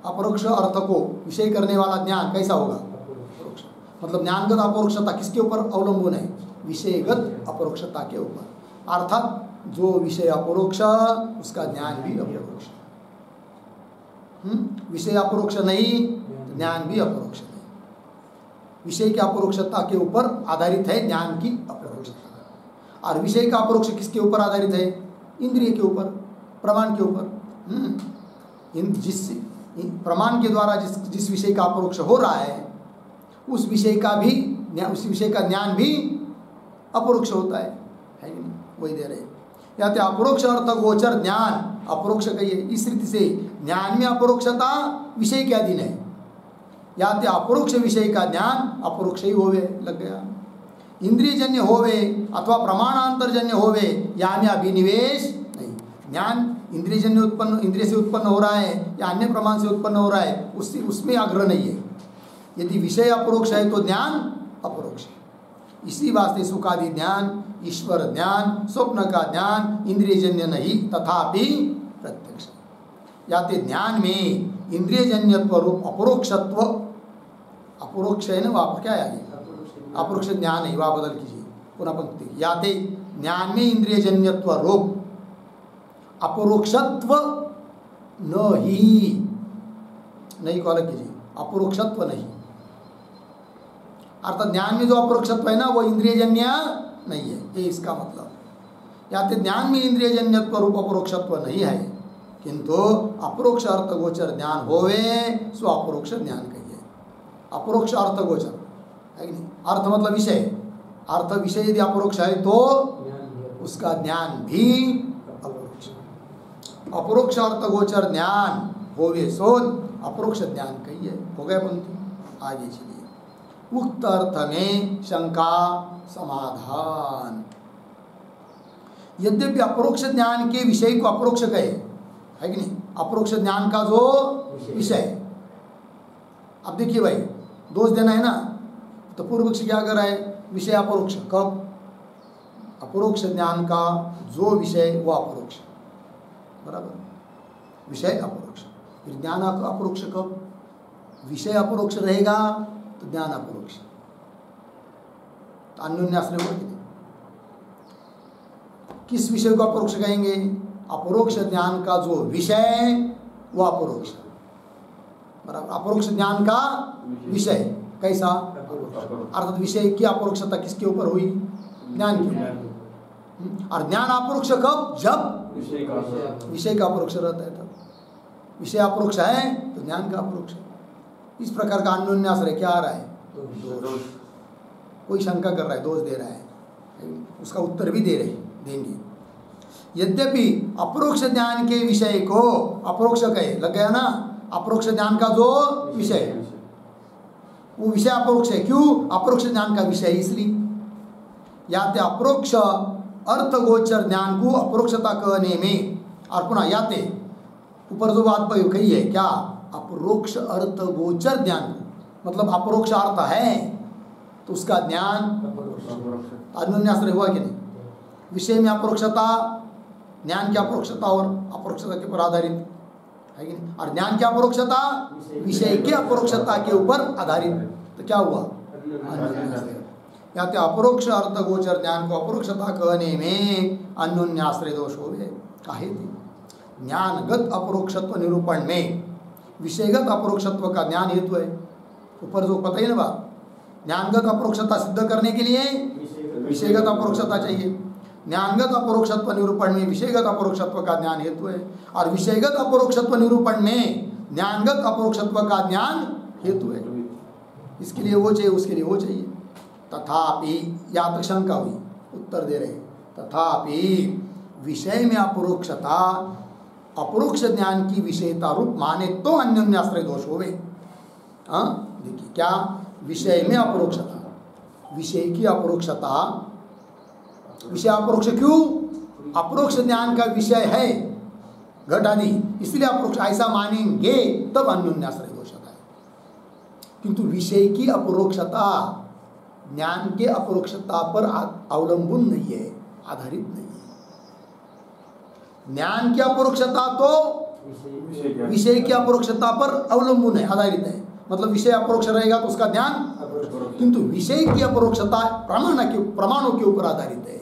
अपरोक्ष अर्थ को विषय करने वाला ज्ञान कैसा होगा? अपरोक्ष। मतलब ज्ञानगत अपरोक्षता किसके ऊपर अवलंबन है? विषयगत अपरोक्षता के ऊपर। अर्थात जो विषय अपरोक्ष उसका ज्ञान भी अपरोक्ष। विषय अपरोक्ष नहीं, ज्ञान भी अपरोक्ष नहीं। विषय की अपरोक्षता के ऊपर आधारित है ज्ञान की अपरोक्षता। और विषय का अपरोक्ष किसके ऊपर आधारित है? इंद्रिय के ऊपर, प्रमाण के ऊपर। जिस प्रमाण के द्वारा जिस विषय का अपरोक्ष हो रहा है उस विषय का ज्ञान भी अपरोक्ष होता है कि नहीं? वही दे रहे। या तो अपरोक्ष अर्थ गोचर ज्ञान अपरोक्ष कहिए। इस रीति से ज्ञान में अपरोक्षता विषय के अधीन है। या तो अपरोक्ष विषय का ज्ञान अपरोक्ष ही होवे। लग गया? इंद्रियजन्य होवे अथवा प्रमाणांतरजन्य होवे, या में अभिनिवेश नहीं। ज्ञान इंद्रिय से उत्पन्न हो रहा है या अन्य प्रमाण से उत्पन्न हो रहा है, उसमें आग्रह नहीं है। यदि विषय अपरोक्ष है तो ज्ञान अपरोक्ष है। इसी वास्ते सुखादि ज्ञान, ईश्वर ज्ञान, स्वप्न का ज्ञान इंद्रियजन्य नहीं तथापि प्रत्यक्ष। याते ज्ञान में इंद्रियजन्यत्व रूप अपरोक्षत्व, अपरोक्ष है ना, वहाँ क्या है? अपरोक्ष ज्ञान नहीं, वहाँ बदल कीजिए पुनः पंक्ति। याते ज्ञान में इंद्रियजन्यत्व रूप अपरोक्षत्व नहीं को अलग कीजिए, अपरोक्षत्व नहीं। अर्थात ज्ञान में जो अपरोक्षत्व है ना वो इंद्रियजन्य नहीं है, ये इसका मतलब। याते ज्ञान में इंद्रियजन्यत्व रूप अपरोक्षत्व नहीं है, किंतु अपरोक्ष अर्थ गोचर ज्ञान होवे सो अपरोक्ष ज्ञान कहिए। अपरोक्ष अर्थ गोचर है कि नहीं? अर्थ मतलब विषय। अर्थ विषय यदि अपरोक्ष है तो उसका ज्ञान भी अपरोक्ष। अपरोक्ष अर्थ गोचर ज्ञान होवे सो अपरोक्ष ज्ञान कहिए। हो गया पंक्ति? आगे चलिए। उक्त अर्थ में शंका समाधान। यद्यपि अपरोक्ष ज्ञान के विषय को अपरोक्ष कहे, है कि नहीं? अपरोक्ष ज्ञान का जो विषय। अब देखिए भाई, दोष देना है ना, तो पूर्व पक्षी क्या कर रहा है? विषय अपरोक्ष। कब? अपरोक्ष ज्ञान का जो विषय वो अपरोक्ष, बराबर? विषय अपरोक्ष। फिर ज्ञान अपरोक्ष कब? विषय अपरोक्ष रहेगा तो ज्ञान अपरोक्ष। तो अन्योन्याश्रय हुआ कि नहीं? किस विषय को अपरोक्ष कहेंगे? अपरोक्ष ज्ञान का जो विषय वो अपरोक्ष, बराबर? अपरोक्ष ज्ञान का विषय कैसा? अर्थात विषय की अपरोक्षता किसके ऊपर हुई? ज्ञान की ऊपर। और ज्ञान अपरोक्ष कब? जब विषय का अपरोक्ष रहता है तब। विषय अपरोक्ष है तो ज्ञान का अपरोक्ष। इस प्रकार का अन्योन्याश्रय क्या आ रहा है? दोष। कोई शंका कर रहा है, दोष दे रहा है, उसका उत्तर भी देंगे। यद्यपि अपरोक्ष ज्ञान के विषय को अपरोक्ष कहे, लग गया ना? अपरोक्ष ज्ञान का जो विषय वो विषय अपरोक्ष है। क्यों? अपरोक्ष ज्ञान का विषय इसलिए। याते अपरोक्ष अर्थ गोचर ज्ञान को अपरोक्षता कहने में, और पुनः याते ऊपर जो बात कही है क्या? अपरोक्ष अर्थ गोचर ज्ञान, मतलब अपरोक्ष अर्थ है तो उसका ज्ञान अन्योन्याश्रय हुआ कि नहीं? विषय में अपरोक्षता, ज्ञान की अपरोक्षता और अपरोक्षता के ऊपर आधारित है कि नहीं? और ज्ञान की अपरोक्षता विषय के अपरोक्षता के ऊपर आधारित, तो क्या हुआ? अन्योन्याश्रय। या तो अपरोक्ष अर्थ गोचर ज्ञान को अपरोक्षता कहने में अन्योन्याश्रय दोष हो गए। काहे? ज्ञानगत अपरोक्षत्व निरूपण में विषयगत अपरोक्षत्व का ज्ञान हेतु है। ऊपर जो पता ही ना बात, ज्ञानगत अपरोक्षता सिद्ध करने के लिए विषयगत अपरोक्षता चाहिए। ज्ञानगत अपरोक्षत्व निरूपण में विषयगत अपरोक्षत्व का ज्ञान हेतु है, और विषयगत अपरोक्षत्व निरूपण में ज्ञानगत अपरोक्षत्व का ज्ञान हेतु है। इसके लिए वो चाहिए, उसके लिए वो चाहिए। तथापि, या तो शंका हुई, उत्तर दे रहे, तथापि विषय में अपरोक्षता अपरोक्ष ज्ञान की विषयता रूप माने तो अन्योन्याश्रय दोष होवे। हाँ देखिए क्या, विषय में अपरोक्षता, विषय की अपरोक्षता, विषय अपरोक्ष क्यों? अपरोक्ष ज्ञान का विषय है घट आदि, इसलिए अपरोक्ष ऐसा मानेंगे तब अन्योन्याश्रय दोष होता है। किंतु विषय की अपरोक्षता ज्ञान के अपरोक्षता पर अवलंबन नहीं है, आधारित नहीं है। ज्ञान की अपरोक्षता तो विषय की अपरोक्षता पर अवलंबन है, आधारित है। मतलब विषय अपरोक्ष रहेगा तो उसका ज्ञान, किंतु विषय की अपरोक्षता प्रमाणों के ऊपर आधारित है,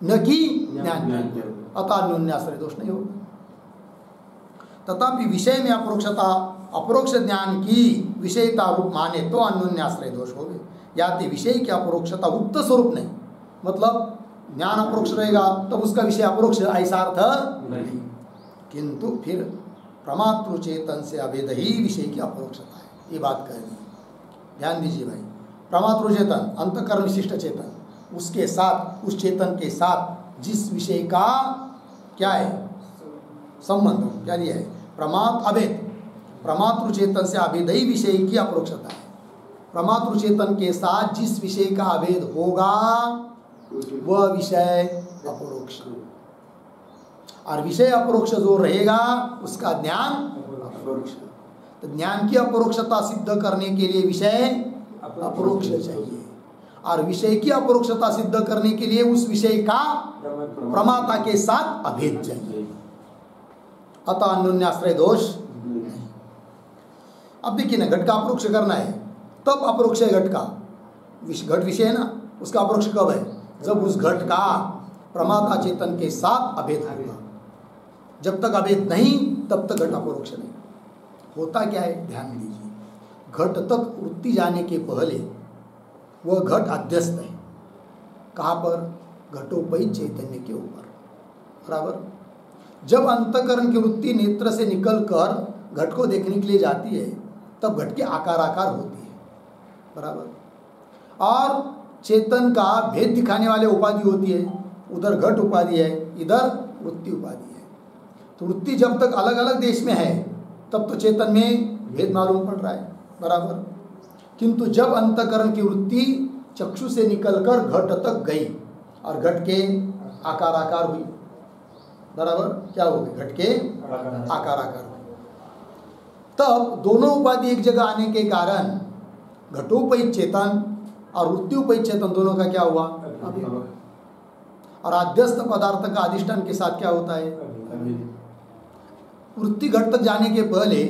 न कि ज्ञान। अतः अन्योन्याश्रय दोष नहीं होगा। तथापि विषय में अपरोक्षता अपरोक्ष ज्ञान की विषयता रूप माने तो अन्योन्याश्रय दोष होगे। याति विषय की अपरोक्षता उक्त स्वरूप नहीं, मतलब ज्ञान अपरोक्ष रहेगा तब उसका विषय अपरोक्ष, ऐसा अर्थ नहीं। किंतु फिर प्रमातृ चेतन से अभेद ही विषय की अपरोक्षता है, ये बात कह दी। ध्यान दीजिए भाई, प्रमातृ चेतन अंतःकरण विशिष्ट चेतन, उसके साथ उस चेतन के साथ जिस विषय का क्या है संबंध, क्या लिया है प्रमात अभेद, प्रमातृ चेतन से अभेद ही विषय की अपरोक्षता है। प्रमातृ चेतन के साथ जिस विषय का अभेद होगा वह विषय अपरोक्ष, और विषय अपरोक्ष जो रहेगा उसका ज्ञान अपरोक्ष। तो ज्ञान की अपरोक्षता सिद्ध करने के लिए विषय अपरोक्ष चाहिए, और विषय की अपरोक्षता सिद्ध करने के लिए उस विषय का प्रमाता के साथ अभेद चाहिए। अतः अन्योन्याश्रय दोष नहीं। अब देखिए ना, घट का अपरोक्ष करना है तब अपरोक्ष है घट का, घट विषय है ना, उसका अपरोक्ष कब है? जब उस घट का प्रमाता चेतन के साथ अभेद होगा। जब तक अभेद नहीं तब तक घट अपरोक्ष नहीं। होता क्या है ध्यान दीजिए, घट तक वृत्ति जाने के पहले वह घट अध्यस्त है। कहाँ पर? घटोपहित चैतन्य के ऊपर, बराबर। जब अंतःकरण की वृत्ति नेत्र से निकलकर घट को देखने के लिए जाती है तब घट के आकार होती है, बराबर। और चेतन का भेद दिखाने वाले उपाधि होती है, उधर घट उपाधि है, इधर वृत्ति उपाधि है। तो वृत्ति जब तक अलग अलग देश में है तब तो चेतन में भेद मालूम पड़ रहा है, बराबर। किंतु जब अंतःकरण की वृत्ति चक्षु से निकलकर घट तक गई और घट के आकार हुई, बराबर, क्या हो गई? घट के आकार हुई। तब दोनों उपाधि एक जगह आने के कारण घटोपहित चेतन और वृत्तिउपहित चेतन दोनों का क्या हुआ? अभेद। और आध्यस्थ पदार्थ का अधिष्ठान के साथ क्या होता है? वृत्ति घट तक जाने के पहले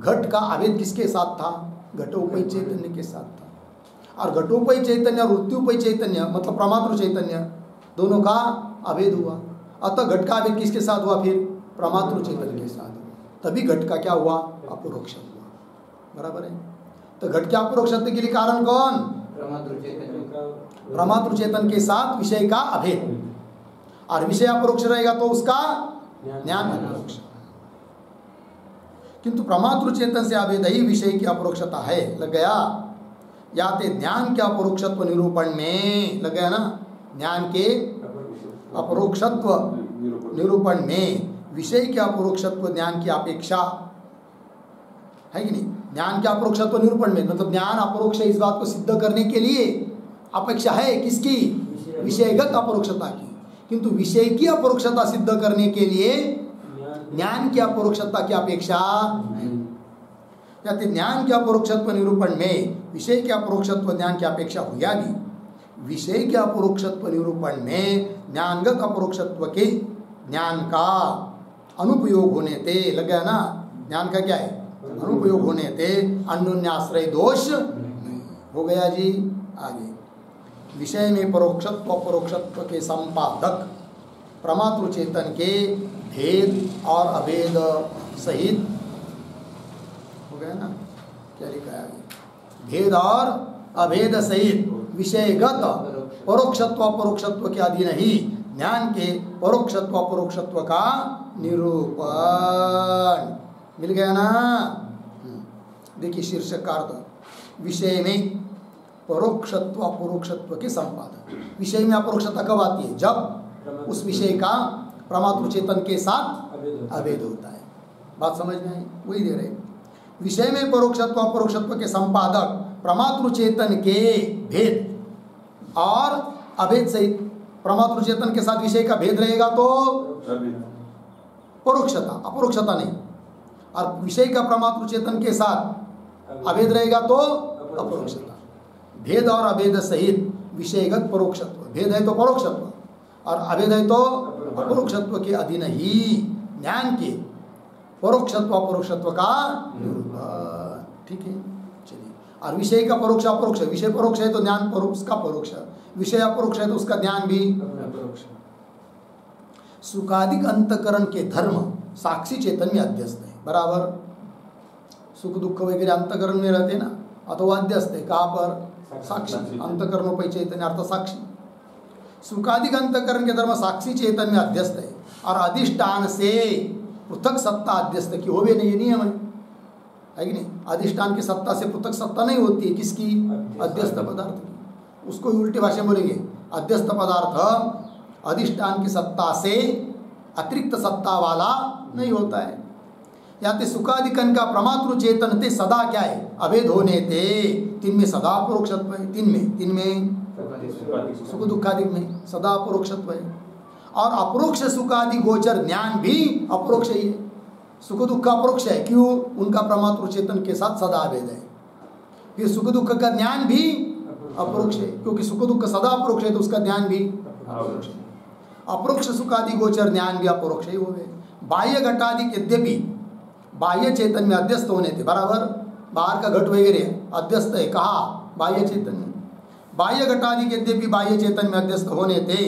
घट का अभेद किसके साथ था? घटोपहित चैतन्य के साथ था। और घटोपहित चैतन्य और वृत्तिउपहित चैतन्य मतलब प्रमातृ चैतन्य दोनों का अभेद हुआ। अतः घट का अभेद किसके साथ हुआ? फिर प्रमातृ चैतन्य के साथ। तभी घट का क्या हुआ? अपरोक्ष हुआ, बराबर है। तो घट के अपरोक्ष के लिए कारण कौन? प्रमातृ चेतन के साथ विषय का अभेद। और विषय अपरोक्ष रहेगा तो उसका ज्ञान अपरोक्ष। किंतु प्रमातृ चेतन से अभेद ही विषय की अपरोक्षता है। लग गया? याते ज्ञान के अपरोक्षत्व निरूपण में, लग गया ना, ज्ञान के अपरोक्षत्व निरूपण में विषय के अपरोक्षत्व ज्ञान की अपेक्षा है कि नहीं? ज्ञान के अपरोक्षत्व निरूपण में मतलब ज्ञान अपरोक्ष इस बात को सिद्ध करने के लिए अपेक्षा है किसकी? विषयगत अपरोक्षता की। किंतु विषय की अपरोक्षता सिद्ध करने के लिए ज्ञान की अपरोक्षता की अपेक्षा नहीं। याते ज्ञान के अपरोक्षत्व निरूपण में विषय के अपरोक्षत्व ज्ञान की अपेक्षा हो, यानी विषय के अपरोक्षत्व निरूपण में ज्ञानगत अपरोक्षत्व के ज्ञान का अनुपयोग होने ते, लग गया ना, ज्ञान का क्या है? अनुपयोग होने ते अन्योन्याश्रय दोष हो गया जी। आगे विषय में परोक्षत्व अपरोक्षत्व के संपादक प्रमातृ चेतन के भेद और अभेद सहित, हो गया ना, क्या लिखा है आगे? भेद और अभेद सहित विषयगत परोक्षत्व अपरोक्षत्व के अधीन ही ज्ञान के परोक्षत्व अपरोक्षत्व का निरूपण। मिल गया ना? देखिए शीर्षक का अर्थ, विषय में परोक्षत्व अपरोक्षत्व के संपादक। विषय में अपरोक्षता कब आती है? जब उस विषय का प्रमातृ चेतन के साथ अभेद होता है। बात समझ में आई? वही दे रहे। विषय में परोक्षत्व अपरोक्षत्व के संपादक प्रमातृ चेतन के भेद और अभेद सहित, प्रमातृ चेतन के साथ विषय का भेद रहेगा तो परोक्षता, अपरोक्षता नहीं, और विषय का प्रमातृ चेतन के साथ अभेद रहेगा तो अपरोक्षता। भेद और अभेद सहित विषयगत परोक्षत्व, भेद है तो परोक्षत्व और अभेद है तो अपरोक्षत्व के अधीन ही ज्ञान के परोक्षत्व अपरोक्षत्व का निरूपण। ठीक है, चलिए। और विषय का परोक्ष अपरोक्ष, विषय परोक्ष है तो ज्ञान परोक्ष का परोक्ष, विषय अपरोक्ष है तो उसका ज्ञान भी अपरोक्ष। सुखादिक अंतकरण के धर्म साक्षी चेतन में अध्यस्त है। बराबर, सुख दुख वगैरह अंतकरण में रहते ना, अथवा अध्यस्त है कहाँ पर? साक्षी। अंतकरणोपय चैतन्य अर्थ साक्षी। सुखादिक अंतकरण के धर्म साक्षी चेतन में अध्यस्त है और अधिष्ठान से पृथक सत्ता अध्यस्त की हो भी नहीं, नियम है कि नहीं? अधिष्ठान की सत्ता से पृथक सत्ता नहीं होती है। किसकी? अध्यस्त पदार्थ की। उसको उल्टी भाषा में बोलेंगे, अध्यस्त पदार्थ अधिष्ठान की सत्ता से अतिरिक्त सत्ता वाला नहीं होता है। या ते सुखादिकन का प्रमातृ चेतन ते सदा क्या है? अभेद होने ते तीन में सदा अपरोक्षत्व है। तीन में सुख दुखादिक में सदा अपरोक्षत्व है। और अपरोक्ष सुखादि गोचर ज्ञान भी अपरोक्ष ही है। सुख दुख का अपरोक्ष है, क्यों? उनका प्रमातृ चेतन के साथ सदा अभेद है। फिर सुख दुख का ज्ञान भी अपरोक्ष है, क्योंकि सुख दुख सदा अपरोक्ष है तो उसका ज्ञान भी अपरोक्ष है। अपरोक्ष सुखादि गोचर ज्ञान भी अपरोक्ष ही हो गए। बाह्य घटादि यद्यपि बाह्य चेतन में अध्यस्त होने थे, बराबर बाहर का घट वगैरह अध्यस्त है, कहा? बाह्य चेतन में। बाह्य घटादि यद्यपि बाह्य चेतन में अध्यस्त होने थे,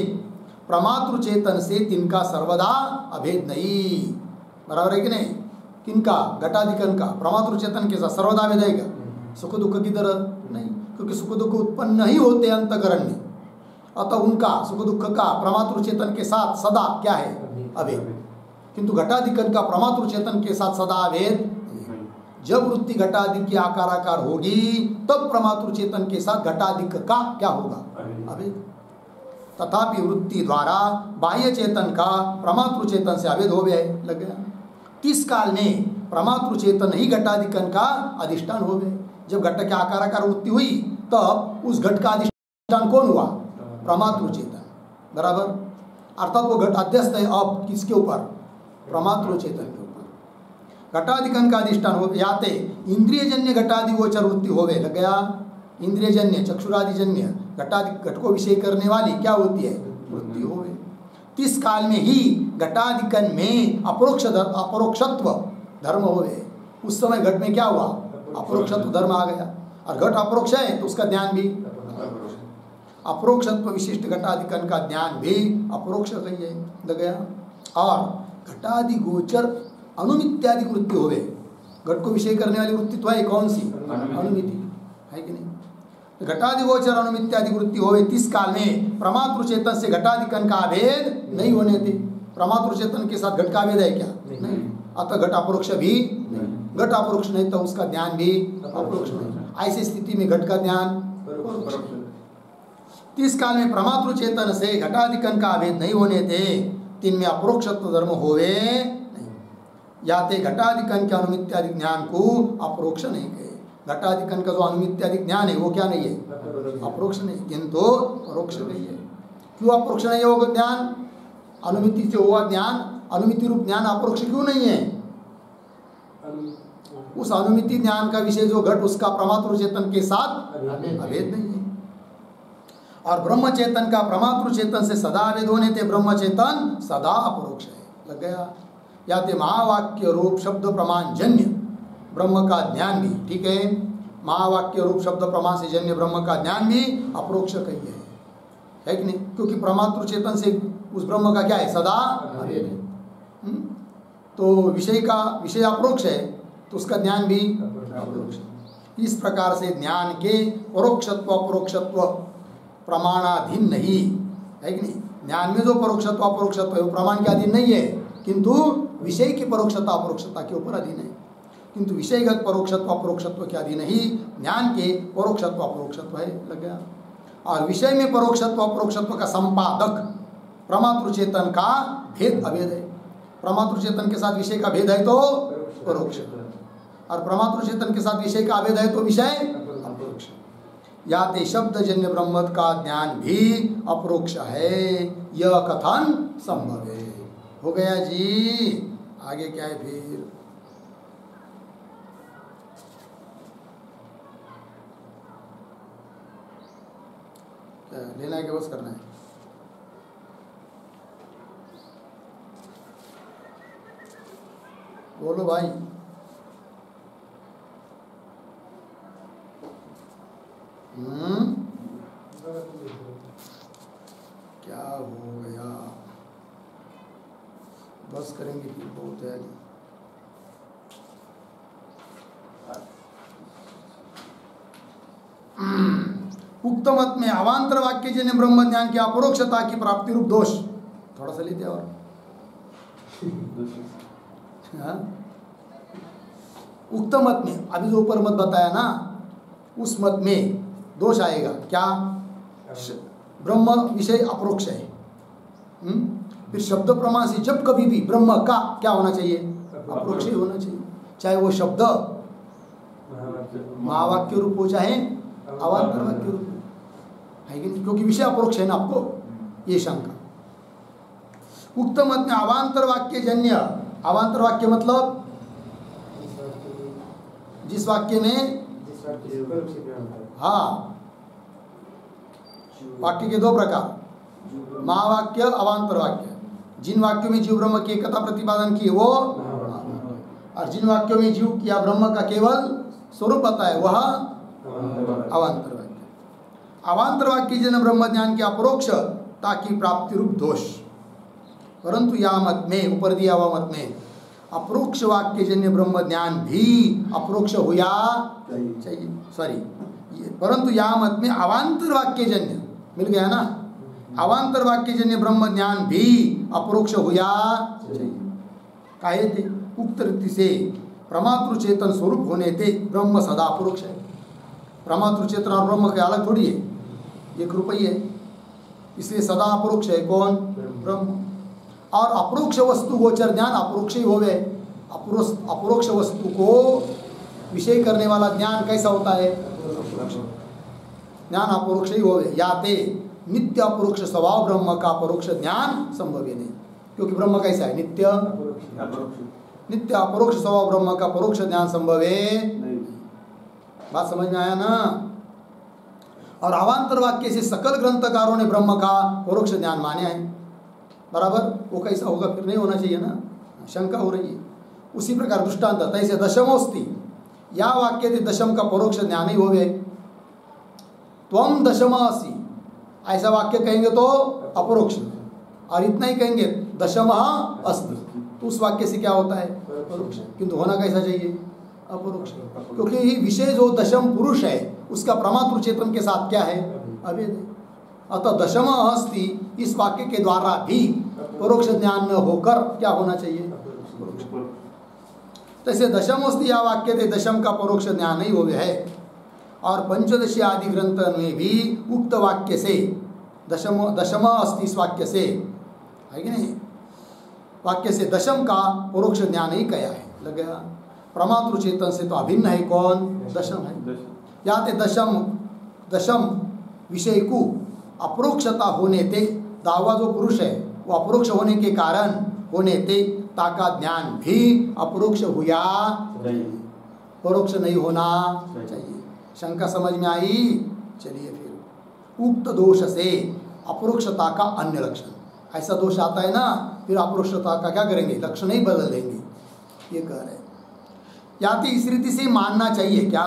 प्रमातृ चेतन से तिनका सर्वदा अभेद नहीं। बराबर है कि नहीं? किनका? घटाधिकन का प्रमातृ चेतन के साथ सर्वदा अभेद है क्या? सुख दुख की तरह नहीं, क्योंकि सुख दुख उत्पन्न ही होते अंतकरण में, अतः उनका सुख दुख का प्रमातृ चेतन के साथ सदा क्या है? अभेद। किंतु घटाधिकन का प्रमातृ चेतन के साथ सदा अभेद। जब वृत्ति घटाधिक की आकाराकार होगी तब प्रमातृ चेतन के साथ घटाधिक का क्या होगा? अभेद। तथापि वृत्ति द्वारा बाह्य चेतन का प्रमातृ चेतन से अभेद हो गए, लग गया। किस काल में प्रमातृ चेतन ही घटाधिकन का अधिष्ठान हो गए। जब घट के आकाराकार वृत्ति हुई तब उस घट का अधिष्ठान कौन हुआ? प्रमातृ चेतन। बराबर, अर्थात वो घट अध्यस्त है अब किसके ऊपर? प्रमातृ चेतन के ऊपर। घटाधिकन का अधिष्ठान हो याते इंद्रियजन्य घटादि गोचर वृत्ति हो गए, लग गया। इंद्रियजन्य चक्षुरादिजन्य घट को विषय करने वाली क्या होती है? वृत्ति हो गई। किस काल में ही घटाधिकन में अपरोक्षत्व धर्म हो गए। उस समय घट में क्या हुआ? अपरोक्षत्व धर्म आ गया। और घट अपरोक्ष है तो उसका ज्ञान भी अपरोक्षत्व विशिष्ट घटाधिकन का ज्ञान भी अपरोक्ष है, लग गया। और घटादि गोचर अनुमित्यादि वृत्ति हो गए। घट को विषय करने वाली वृत्ति तो है कौन सी? अनुमिति है कि नहीं? घटादि गोचर अनुमित्यादि वृत्ति हो गए। किस काल में प्रमातृ चेतन से घटाधिकन का अभेद नहीं होने थे। प्रमातृ चेतन के साथ घट का अभेद है क्या? नहीं। अतः घट अपरोक्ष भी नहीं। घट अपरोक्ष नहीं तो उसका ज्ञान भी अपरोक्ष नहीं। ऐसी स्थिति में घट का ज्ञान किस काल में प्रमातृ चेतन से घटाधिकन का अभेद नहीं होने थे, तिनमें अपरोक्षत्व धर्म होवे नहीं। या ते घटाधिकन के अनुमित्यादि ज्ञान को अपरोक्ष नहीं कहे। घटाधिकन का जो अनुमित्यादि ज्ञान है वो क्या नहीं है? अपरोक्ष नहीं, किंतु परोक्ष नहीं है। क्यों अपरोक्ष नहीं है वो ज्ञान? अनुमिति से हुआ ज्ञान, अनुमिति रूप ज्ञान अपरोक्ष क्यों नहीं है? उस अनुमिति ज्ञान का विषय जो घट उसका प्रमातृ चेतन के साथ अभेद नहीं है। और ब्रह्म चेतन का प्रमातृ चेतन से सदा अभेद होने थे ब्रह्म चेतन सदा अपरोक्ष है, लग गया। या ते महावाक्य रूप शब्द प्रमाण जन्य ब्रह्म का ज्ञान भी, ठीक है, महावाक्य रूप शब्द प्रमाण से जन्य ब्रह्म का ज्ञान भी अपरोक्ष कही है कि नहीं? क्योंकि प्रमातृ चेतन से उस ब्रह्म का क्या है? सदा अभेद है। तो विषय अपरोक्ष है तो उसका ज्ञान भी अपरोक्ष। इस प्रकार से ज्ञान के परोक्षत्व अपरोक्षत्व प्रमाणाधीन नहीं है कि नहीं? ज्ञान में जो परोक्षत्व अपरोक्षत्व है वो प्रमाण के अधीन नहीं है, किंतु विषय की परोक्षता अपरोक्षता के ऊपर अधीन है। किंतु विषयगत परोक्षत्व अपरोक्षत्व के अधीन ही ज्ञान के परोक्षत्व अपरोक्षत्व है, लग गया। और विषय में परोक्षत्व अपरोक्षत्व का संपादक प्रमातृ चेतन का भेद अभेद है। प्रमातृ चेतन के साथ विषय का भेद है तो परोक्ष, और प्रमातृ चेतन के साथ विषय का अभेद है तो विषय अपरोक्ष। या ते शब्दजन्य ब्रह्म का ज्ञान भी अपरोक्ष है, यह कथन संभव है। हो गया जी, आगे क्या है फिर? क्या लेना है कि बस करना है? बोलो भाई। क्या हो गया? बस करेंगे फिर, बहुत है। उक्त मत में अवांतर वाक्य जन्य ब्रह्म ज्ञान की अपरोक्षता की प्राप्ति रूप दोष, थोड़ा सा लेते और उक्त मत में, अभी जो ऊपर मत बताया ना, उस मत में दोष आएगा। क्या? ब्रह्म विषय अपरोक्ष है। फिर शब्द प्रमाण से जब कभी भी ब्रह्म का क्या होना चाहिए? अपरोक्ष ही होना चाहिए, चाहे वो शब्द महावाक्य रूप हो चाहे अवांतर वाक्य रूप है कि नहीं, क्योंकि विषय अपरोक्ष है ना आपको, ये शंका। उक्त मत में अवांतर वाक्य जन्य, अवांतर वाक्य मतलब जिस वाक्य में, हाँ, वाक्य के दो प्रकार, महावाक्य अवांतर वाक्य। जिन वाक्यों में जीव ब्रह्म की एकता प्रतिपादन की वो, और जिन वाक्यों में जीव या ब्रह्म का केवल स्वरूप बताए वह अवांतर वाक्य। अवांतर वाक्य जन ब्रह्म ज्ञान की अपरोक्षता की प्राप्ति रूप दोष। परंतु या मत में, ऊपर दिया हुआ मत में, अपरोक्ष वाक्य जन्य ब्रह्म ज्ञान भी अपरोक्ष होया चाहिए, सॉरी, परंतु या मत में अवांतर वाक्य जन्य, मिल गया ना, अवांतर वाक्य जन्य ब्रह्म ज्ञान भी अपरोक्ष होया चाहिए। काहे थे? उक्त रीति से प्रमातृ चेतन स्वरूप होने थे ब्रह्म सदा अपरोक्ष है। प्रमातृ चेतन और ब्रह्म के अलग थोड़ी है, एक रूप ही है, इसलिए सदा अपरोक्ष है। कौन? ब्रह्म। और अपरोक्ष वस्तु गोचर ज्ञान अपरोक्ष ही होवे। अपरोक्ष वस्तु को विषय करने वाला ज्ञान कैसा होता है? ज्ञान अपरोक्ष ही होवे। या ते नित्य अपरोक्ष स्वभाव ब्रह्म का अपरोक्ष ज्ञान संभव ही नहीं, क्योंकि ब्रह्म कैसा है? नित्य नित्य अपरोक्ष स्वभाव ब्रह्म का परोक्ष ज्ञान संभव है। बात समझ में आया ना? और अवांतर वाक्य से सकल ग्रंथकारों ने ब्रह्म का परोक्ष ज्ञान माने है, बराबर। वो कैसा होगा? फिर नहीं होना चाहिए ना, शंका हो रही है। उसी प्रकार दृष्टांत तैसे दशमोस्ति, या वाक्य थे दशम का परोक्ष ज्ञान ही होवे। त्वम दशमासी, ऐसा वाक्य कहेंगे तो अपरोक्ष, और इतना ही कहेंगे दशम अस्ति, तो उस वाक्य से क्या होता है? परोक्ष। किंतु होना कैसा चाहिए? अपरोक्ष, क्योंकि विषय जो दशम पुरुष है उसका प्रमातृ चेतन के साथ क्या है? अभेद है। अतः दशम अस्ति इस वाक्य के द्वारा भी परोक्ष ज्ञान न होकर क्या होना चाहिए? तैसे दशम अस्ति या वाक्य थे दशम का परोक्ष ज्ञान नहीं हो है। और पंचदशी आदि ग्रंथ में भी उक्त वाक्य से दशम अस्ति इस वाक्य से है कि नहीं, वाक्य से दशम का परोक्ष ज्ञान ही कया है। लग गया? प्रमातृ चेतन से तो अभिन्न है कौन? दशम है। याते दशम विषय को अपरोक्षता होने ते, दावा जो पुरुष है वो अपरोक्ष होने के कारण होने ते ताका ज्ञान भी अपरोक्ष हुआ, परोक्ष नहीं होना चाहिए। शंका समझ में आई? चलिए फिर उक्त दोष से अपरोक्षता का अन्य लक्षण, ऐसा दोष आता है ना, फिर अपरोक्षता का क्या करेंगे? लक्षण ही बदल देंगे, ये कह रहे। याति इस रीति से मानना चाहिए क्या?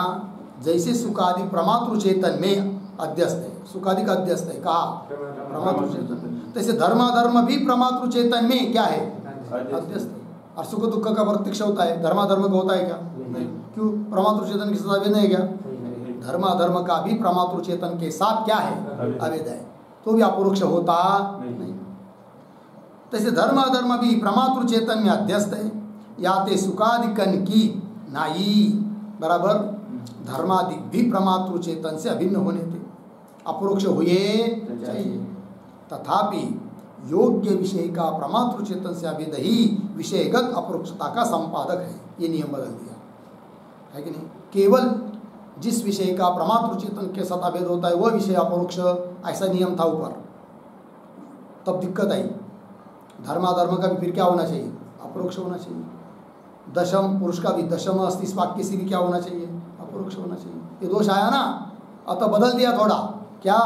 जैसे सुखादि प्रमातृ चेतन में अध्यस्त है, सुखादि का अध्यस्त है, कहा प्रमातृ चेतन, तैसे धर्माधर्म भी प्रमातृ चेतन में क्या है? अध्यस्त है। और सुख दुख का प्रत्यक्ष होता है, धर्माधर्म का होता है क्या? नहीं। क्यों? प्रमातृ चेतन के साथ अभेद है क्या? धर्माधर्म का भी प्रमातृ चेतन के साथ क्या है? अभेद है, तो भी अपरोक्ष होता नहीं। तैसे धर्माधर्म भी प्रमातृ चेतन में अध्यस्त है। याते सुखादिकन की नाई, बराबर, धर्मादि भी प्रमातृ चेतन से अभिन्न होने थे, अपरोक्ष हुए चाहिए। तथापि योग्य विषय का प्रमातृ चेतन से अभेद ही विषयगत अपरोक्षता का संपादक है। ये नियम बदल दिया है कि नहीं? केवल जिस विषय का प्रमातृ चेतन के साथ अभेद होता है वह विषय अपरोक्ष, ऐसा नियम था ऊपर। तब दिक्कत आई, धर्माधर्म का भी फिर क्या होना चाहिए? अपरोक्ष होना चाहिए। दशम पुरुष का भी दशम अस्ति इस वाक्य से भी क्या होना चाहिए? अपरोक्ष होना चाहिए। ये दोष आया ना, अतः बदल दिया थोड़ा। क्या?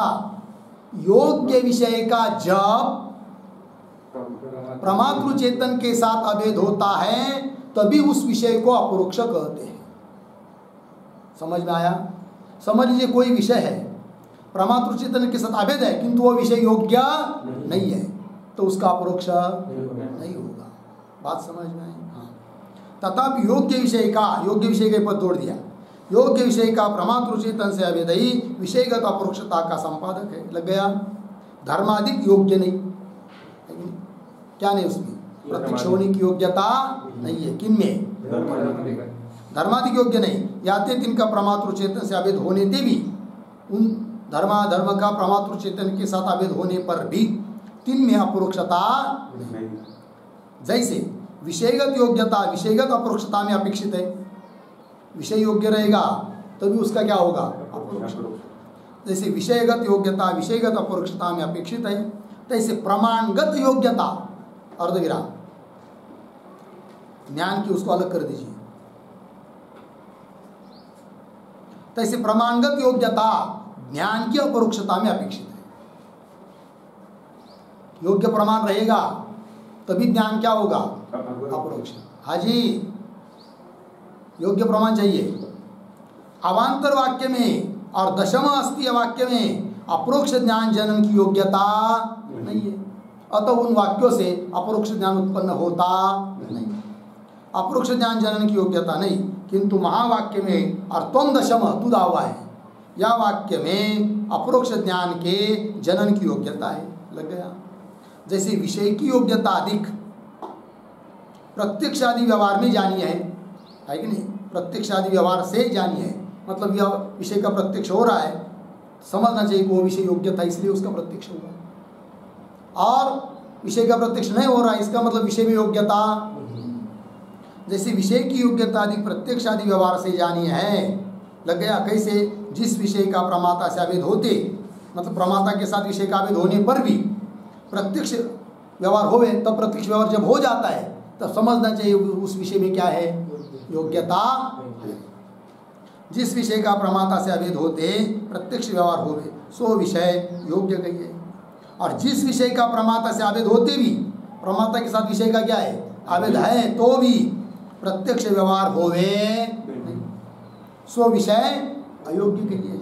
योग्य विषय का जब प्रमातृ चेतन के साथ अभेद होता है तभी उस विषय को अपरोक्ष कहते हैं। समझ में आया? समझ लीजिए कोई विषय है, प्रमातृ चेतन के साथ अभेद है किंतु वो विषय योग्य नहीं है, तो उसका अपरोक्ष नहीं होगा। बात समझ में आई? हाँ। तथापि योग्य विषय का पद जोड़ दिया। योग्य विषय का प्रमातृ चेतन से अभेद ही विषयगत अपरोक्षता का संपादक है। लग गया? धर्मादिक योग्य नहीं, क्या नहीं उसमें? प्रत्यक्ष होने की योग्यता नहीं है। किन में? धर्मादिक योग्य नहीं। याते तिनका प्रमातृ चेतन से अभेद होने ते भी, उन धर्माधर्म का प्रमातृ चेतन के साथ अभेद होने पर भी तिन में अपरोक्षता नहीं। जैसे विषयगत योग्यता विषयगत अपरोक्षता में अपेक्षित है, विषय योग्य रहेगा तभी उसका क्या होगा? अपरोक्ष। जैसे विषयगत योग्यता विषयगत अपरोक्षता में अपेक्षित है, तैसे प्रमाणगत योग्यता अर्धविराम ज्ञान की उसको अलग कर दीजिए। तैसे प्रमाणगत योग्यता ज्ञान की अपरोक्षता में अपेक्षित है। योग्य प्रमाण रहेगा तभी ज्ञान क्या होगा? अपरोक्ष। हाजी, योग्य प्रमाण चाहिए। अवांतर वाक्य में और दशम अस्ति वाक्य में अपरोक्ष ज्ञान जनन की योग्यता नहीं है, अतः उन वाक्यों से अपरोक्ष ज्ञान उत्पन्न होता नहीं। अपरोक्ष ज्ञान जनन की योग्यता नहीं, किंतु महावाक्य में और त्वम दशम तू दावा है, या वाक्य में अपरोक्ष ज्ञान के जनन की योग्यता है। लग गया? जैसे विषय की योग्यता अधिक प्रत्यक्ष आदि व्यवहार में जानी है कि नहीं? प्रत्यक्ष आदि व्यवहार से जानी है, मतलब यह विषय का प्रत्यक्ष हो रहा है, समझना चाहिए कि वो विषय योग्य था इसलिए उसका प्रत्यक्ष हुआ। और विषय का प्रत्यक्ष नहीं हो रहा है, इसका मतलब विषय में योग्यता। जैसे विषय की योग्यता अधिक प्रत्यक्ष आदि व्यवहार से जानी है। लग गया? कैसे? जिस विषय का प्रमाता से अभेद होते, मतलब प्रमाता के साथ विषय का अभेद होने पर भी प्रत्यक्ष व्यवहार होवे, तब प्रत्यक्ष व्यवहार जब हो जाता है तब समझना चाहिए उस विषय में क्या है? योग्यता। जिस विषय का प्रमाता से अभेद होते प्रत्यक्ष व्यवहार होवे सो विषय योग्य कहिए। और जिस विषय का प्रमाता से अभेद होते भी प्रमाता के साथ विषय का क्या है? अभेद है, तो भी प्रत्यक्ष व्यवहार होवे सो विषय अयोग्य कहिए।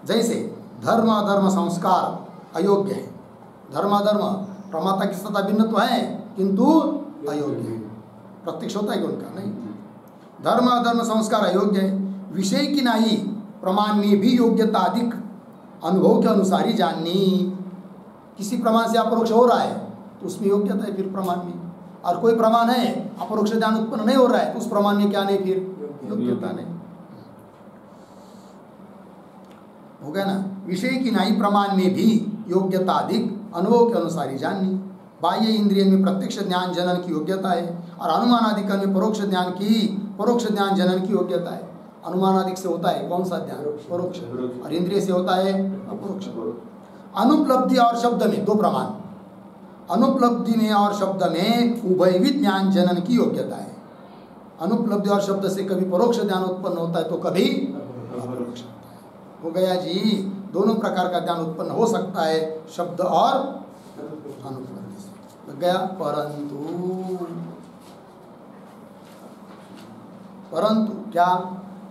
जैसे धर्म अधर्म संस्कार अयोग्य है, धर्माधर्म प्रमाता के साथ अभिन्न तो है किंतु अयोग्य है। प्रत्यक्ष होता है कि उनका नहीं। धर्म अधर्म संस्कार अयोग्य है। विषय की नहीं प्रमाण में भी योग्यता अधिक अनुभव के अनुसार ही जाननी। किसी प्रमाण से अपरोक्ष हो रहा है तो उसमें योग्यता है फिर प्रमाण में, और कोई प्रमाण है अपरोक्ष ज्ञान उत्पन्न नहीं हो रहा है तो उस प्रमाण में क्या नहीं? फिर योग्यता नहीं। हो गया ना? विषय की नहीं प्रमाण में भी योग्यता अधिक अनुभव के अनुसार ही जाननी। बाह्य इंद्रिय में प्रत्यक्ष ज्ञान जनन की योग्यता है और अनुमानादिकरण में परोक्ष ज्ञान जनन की योग्यता है। अनुमानादिक से होता है कौन सा ज्ञान? परोक्ष। और इंद्रिय से होता है अपरोक्ष। अनुपलब्धि और शब्द में दो प्रमाण, अनुपलब्धि में और शब्द में उभयविध ज्ञान जनन की योग्यता है। अनुपलब्धि और शब्द से कभी परोक्ष ज्ञान उत्पन्न होता है तो कभी अपरोक्ष होता है। हो गया जी? दोनों प्रकार का ज्ञान उत्पन्न हो सकता है, शब्द और अनुपलब्धि से। लग गया? परंतु क्या?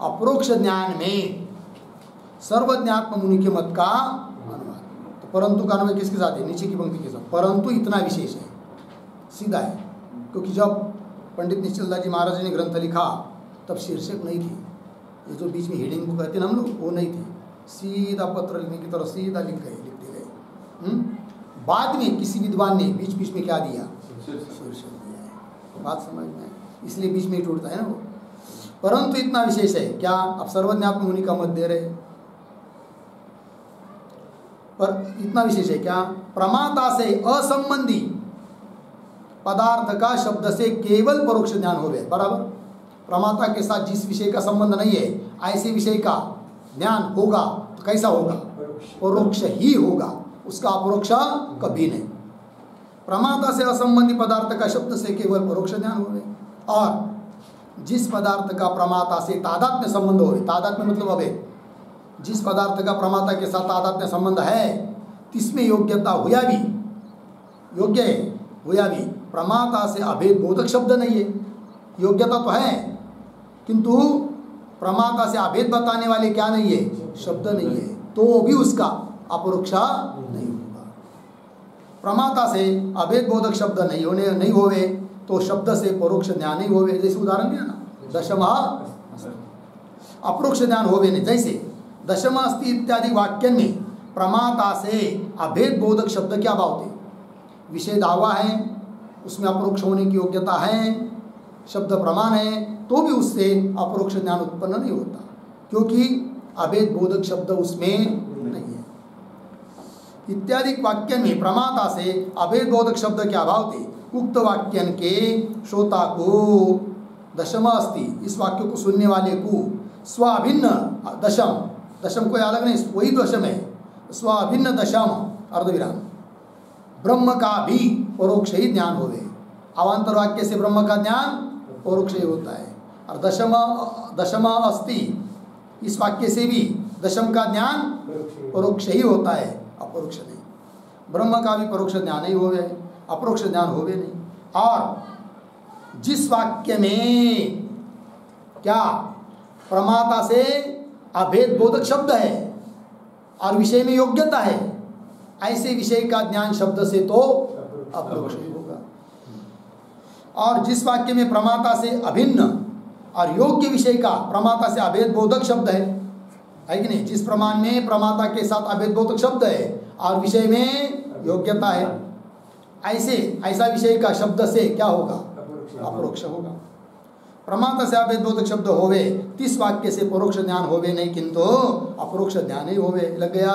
अपरोक्ष ज्ञान में सर्वज्ञात्म मुनि के मत का अनुवाद। तो परंतु का अनुवाद किसके साथ है? नीचे की पंक्ति के साथ। परंतु इतना विशेष है, सीधा है, क्योंकि जब पंडित निश्चलदास जी महाराज ने ग्रंथ लिखा तब शीर्षक नहीं थी, ये जो बीच में हेडिंग को कहते हैं हम लोग, वो नहीं थी। सीधा पत्र लिखने की तरह सीधा लिखते गए। बाद में किसी विद्वान ने बीच बीच में क्या दिया? शीर्षक दिया है। बात समझ में? इसलिए बीच में ही टूटता है ना वो। परंतु इतना विशेष है क्या? अब सर्वज्ञात्म मुनि का मत दे रहे। पर इतना विशेष है क्या, प्रमाता से असंबंधी पदार्थ का शब्द से केवल परोक्ष ज्ञान हो गए। बराबर, प्रमाता के साथ जिस विषय का संबंध नहीं है ऐसे विषय का ज्ञान होगा तो कैसा होगा, परोक्ष ही होगा, उसका अपरोक्ष कभी नहीं। प्रमाता से असंबंधी पदार्थ का शब्द से केवल परोक्ष ज्ञान हो गए। और जिस पदार्थ का प्रमाता से तादात्म्य संबंध हो, तादात्म्य मतलब अभेद, जिस पदार्थ का प्रमाता के साथ तादात्म्य संबंध है तिसमें योग्यता हुआ भी, योग्य है हुआ भी, प्रमाता से अभेद बोधक शब्द नहीं है। योग्यता तो है किंतु प्रमाता से अभेद बताने वाले क्या नहीं है, शब्द नहीं है, तो भी उसका अपरोक्षा नहीं होगा। प्रमाता से अभेद बोधक शब्द नहीं होवे तो शब्द से परोक्ष ज्ञान नहीं होवे। जैसे उदाहरण दिया ना, दशमा अपरोक्ष ज्ञान होवे नहीं। जैसे दशमा अस्ति इत्यादि वाक्य में प्रमाता से अभेद बोधक शब्द क्या भावते, विषय दावा है, उसमें अपरोक्ष होने की योग्यता है, शब्द प्रमाण है, तो भी उससे अपरोक्ष ज्ञान उत्पन्न नहीं होता क्योंकि अभेद बोधक शब्द उसमें नहीं है। इत्यादि वाक्य में प्रमाता से अभेद बोधक शब्द के अभाव थे। उक्त वाक्यन के श्रोता को दशम अस्ति, इस वाक्य को सुनने वाले को स्वाभिन्न दशम, दशम कोई अलग नहीं, वही दशम है, स्वाभिन्न दशम अर्धविराम ब्रह्म का भी परोक्ष ही ज्ञान होवे। अवान्तर वाक्य से ब्रह्म का ज्ञान परोक्ष ही होता है। और दशम अस्ति, इस वाक्य से भी दशम का ज्ञान परोक्ष ही होता है, अपरोक्ष नहीं। ब्रह्म का भी परोक्ष ज्ञान ही होवे, अपरोक्ष ज्ञान होवे नहीं। और जिस वाक्य में क्या प्रमाता से अभेद बोधक शब्द है और विषय में योग्यता है, ऐसे विषय का ज्ञान शब्द से तो अपरोक्ष ही होगा। और जिस वाक्य में प्रमाता से अभिन्न और योग्य विषय का प्रमाता से अभेद बोधक शब्द है कि नहीं, जिस प्रमाण में प्रमाता के साथ अभेद बोधक शब्द है और विषय में योग्यता है, ऐसा विषय का शब्द से क्या होगा, अपरोक्ष होगा। प्रमाता से अभेद बोधक शब्द होवे तिस वाक्य से परोक्ष ज्ञान होवे नहीं किंतु अपरोक्ष ज्ञान ही होवे। लग गया,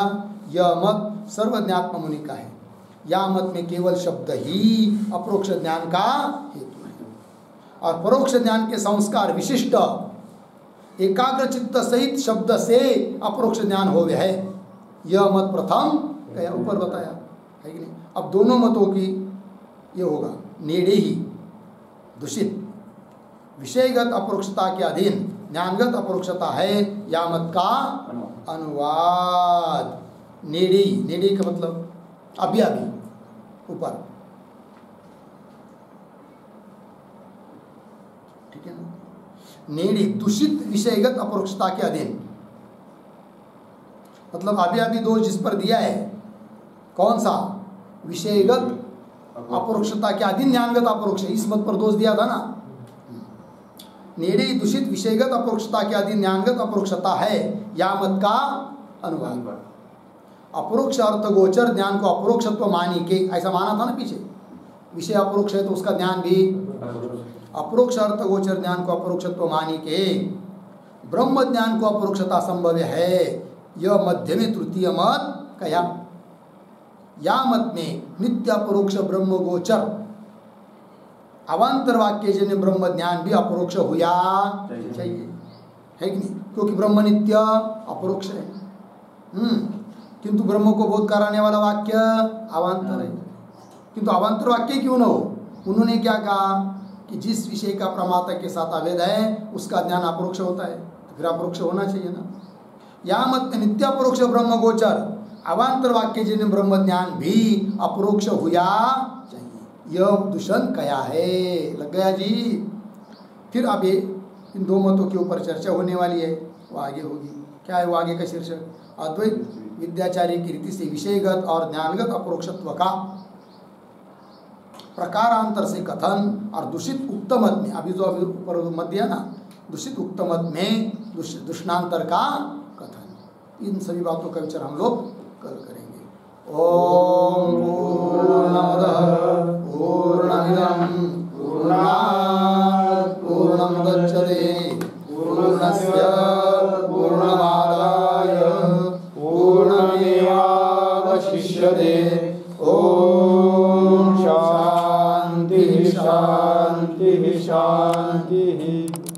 यह मत सर्वज्ञात्म मुनि का है। या मत में केवल शब्द ही अपरोक्ष ज्ञान का हेतु है और परोक्ष ज्ञान के संस्कार विशिष्ट एकाग्र चित्त सहित शब्द से अपरोक्ष ज्ञान होवे है। यह मत प्रथम कया ऊपर बताया है कि नहीं। अब दोनों मतों की ये होगा, नेड़े ही दूषित विषयगत अपरोक्षता के अधीन ज्ञानगत अपरोक्षता है। या मत का अनुवाद, नेड़ी, नेड़ी का मतलब अभी ऊपर, ठीक है ना। नेड़ी दूषित विषयगत अपरोक्षता के अधीन, मतलब अभी दोष जिस पर दिया है, कौन सा, विषयगत अपरोक्षता के अधीन ज्ञानगत अपरोक्ष, इस मत पर दोष दिया था ना। नेड़ी दूषित विषयगत अपरोक्षता के अधीन ज्ञानगत अपरोक्षता है। या मत का अनुवाद, अपरोक्ष अर्थ गोचर ज्ञान को अपरोक्षत्व मानी के, ऐसा माना था ना पीछे, विषय अपरोक्ष है तो उसका ज्ञान भी अपरोक्ष अर्थ गोचर ज्ञान को अपरोक्षत्व मानी के ब्रह्म ज्ञान को अपरोक्षता संभव है। यह मध्य में तृतीय मत कया। या मत में नित्य अपरोक्ष ब्रह्म गोचर अवान्तर वाक्य जन्य ब्रह्म ज्ञान भी अपरोक्ष हुआ चाहिए, है कि नहीं, क्योंकि ब्रह्म नित्य अपरोक्ष है। किंतु ब्रह्म को बोध कराने वाला वाक्य अवान्तर है। किंतु अवान्तर वाक्य क्यों न हो, उन्होंने क्या कहा कि जिस विषय का प्रमाता के साथ अभेद है उसका ज्ञान अपरोक्ष होता है, तो फिर अपरोक्ष होना चाहिए ना। या मत नित्य अपरोक्ष ब्रह्म गोचर अवान्तर वाक्य जन्य ब्रह्म ज्ञान भी अपरोक्ष हुआ चाहिए। यह दूषण कया है। लग गया जी। फिर अब ये इन दो मतों के ऊपर चर्चा होने वाली है, वो आगे होगी। क्या है वो आगे का शीर्षक, अद्वैत विद्याचार्य की रीति से विषयगत और ज्ञानगत अपरोक्षत्व का प्रकारांतर से कथन और दूषित उक्त मत में, अभी ऊपर मत दिया ना, दूषित उक्त मत में दूषणांतर का कथन। इन सभी बातों का विचार हम लोग कल करेंगे। ओम पूर्णमदः पूर्णमिदं पूर्णात् पूर्णमुदच्यते पूर्णस्य पूर्णमादाय पूर्णमेवावशिष्यते। की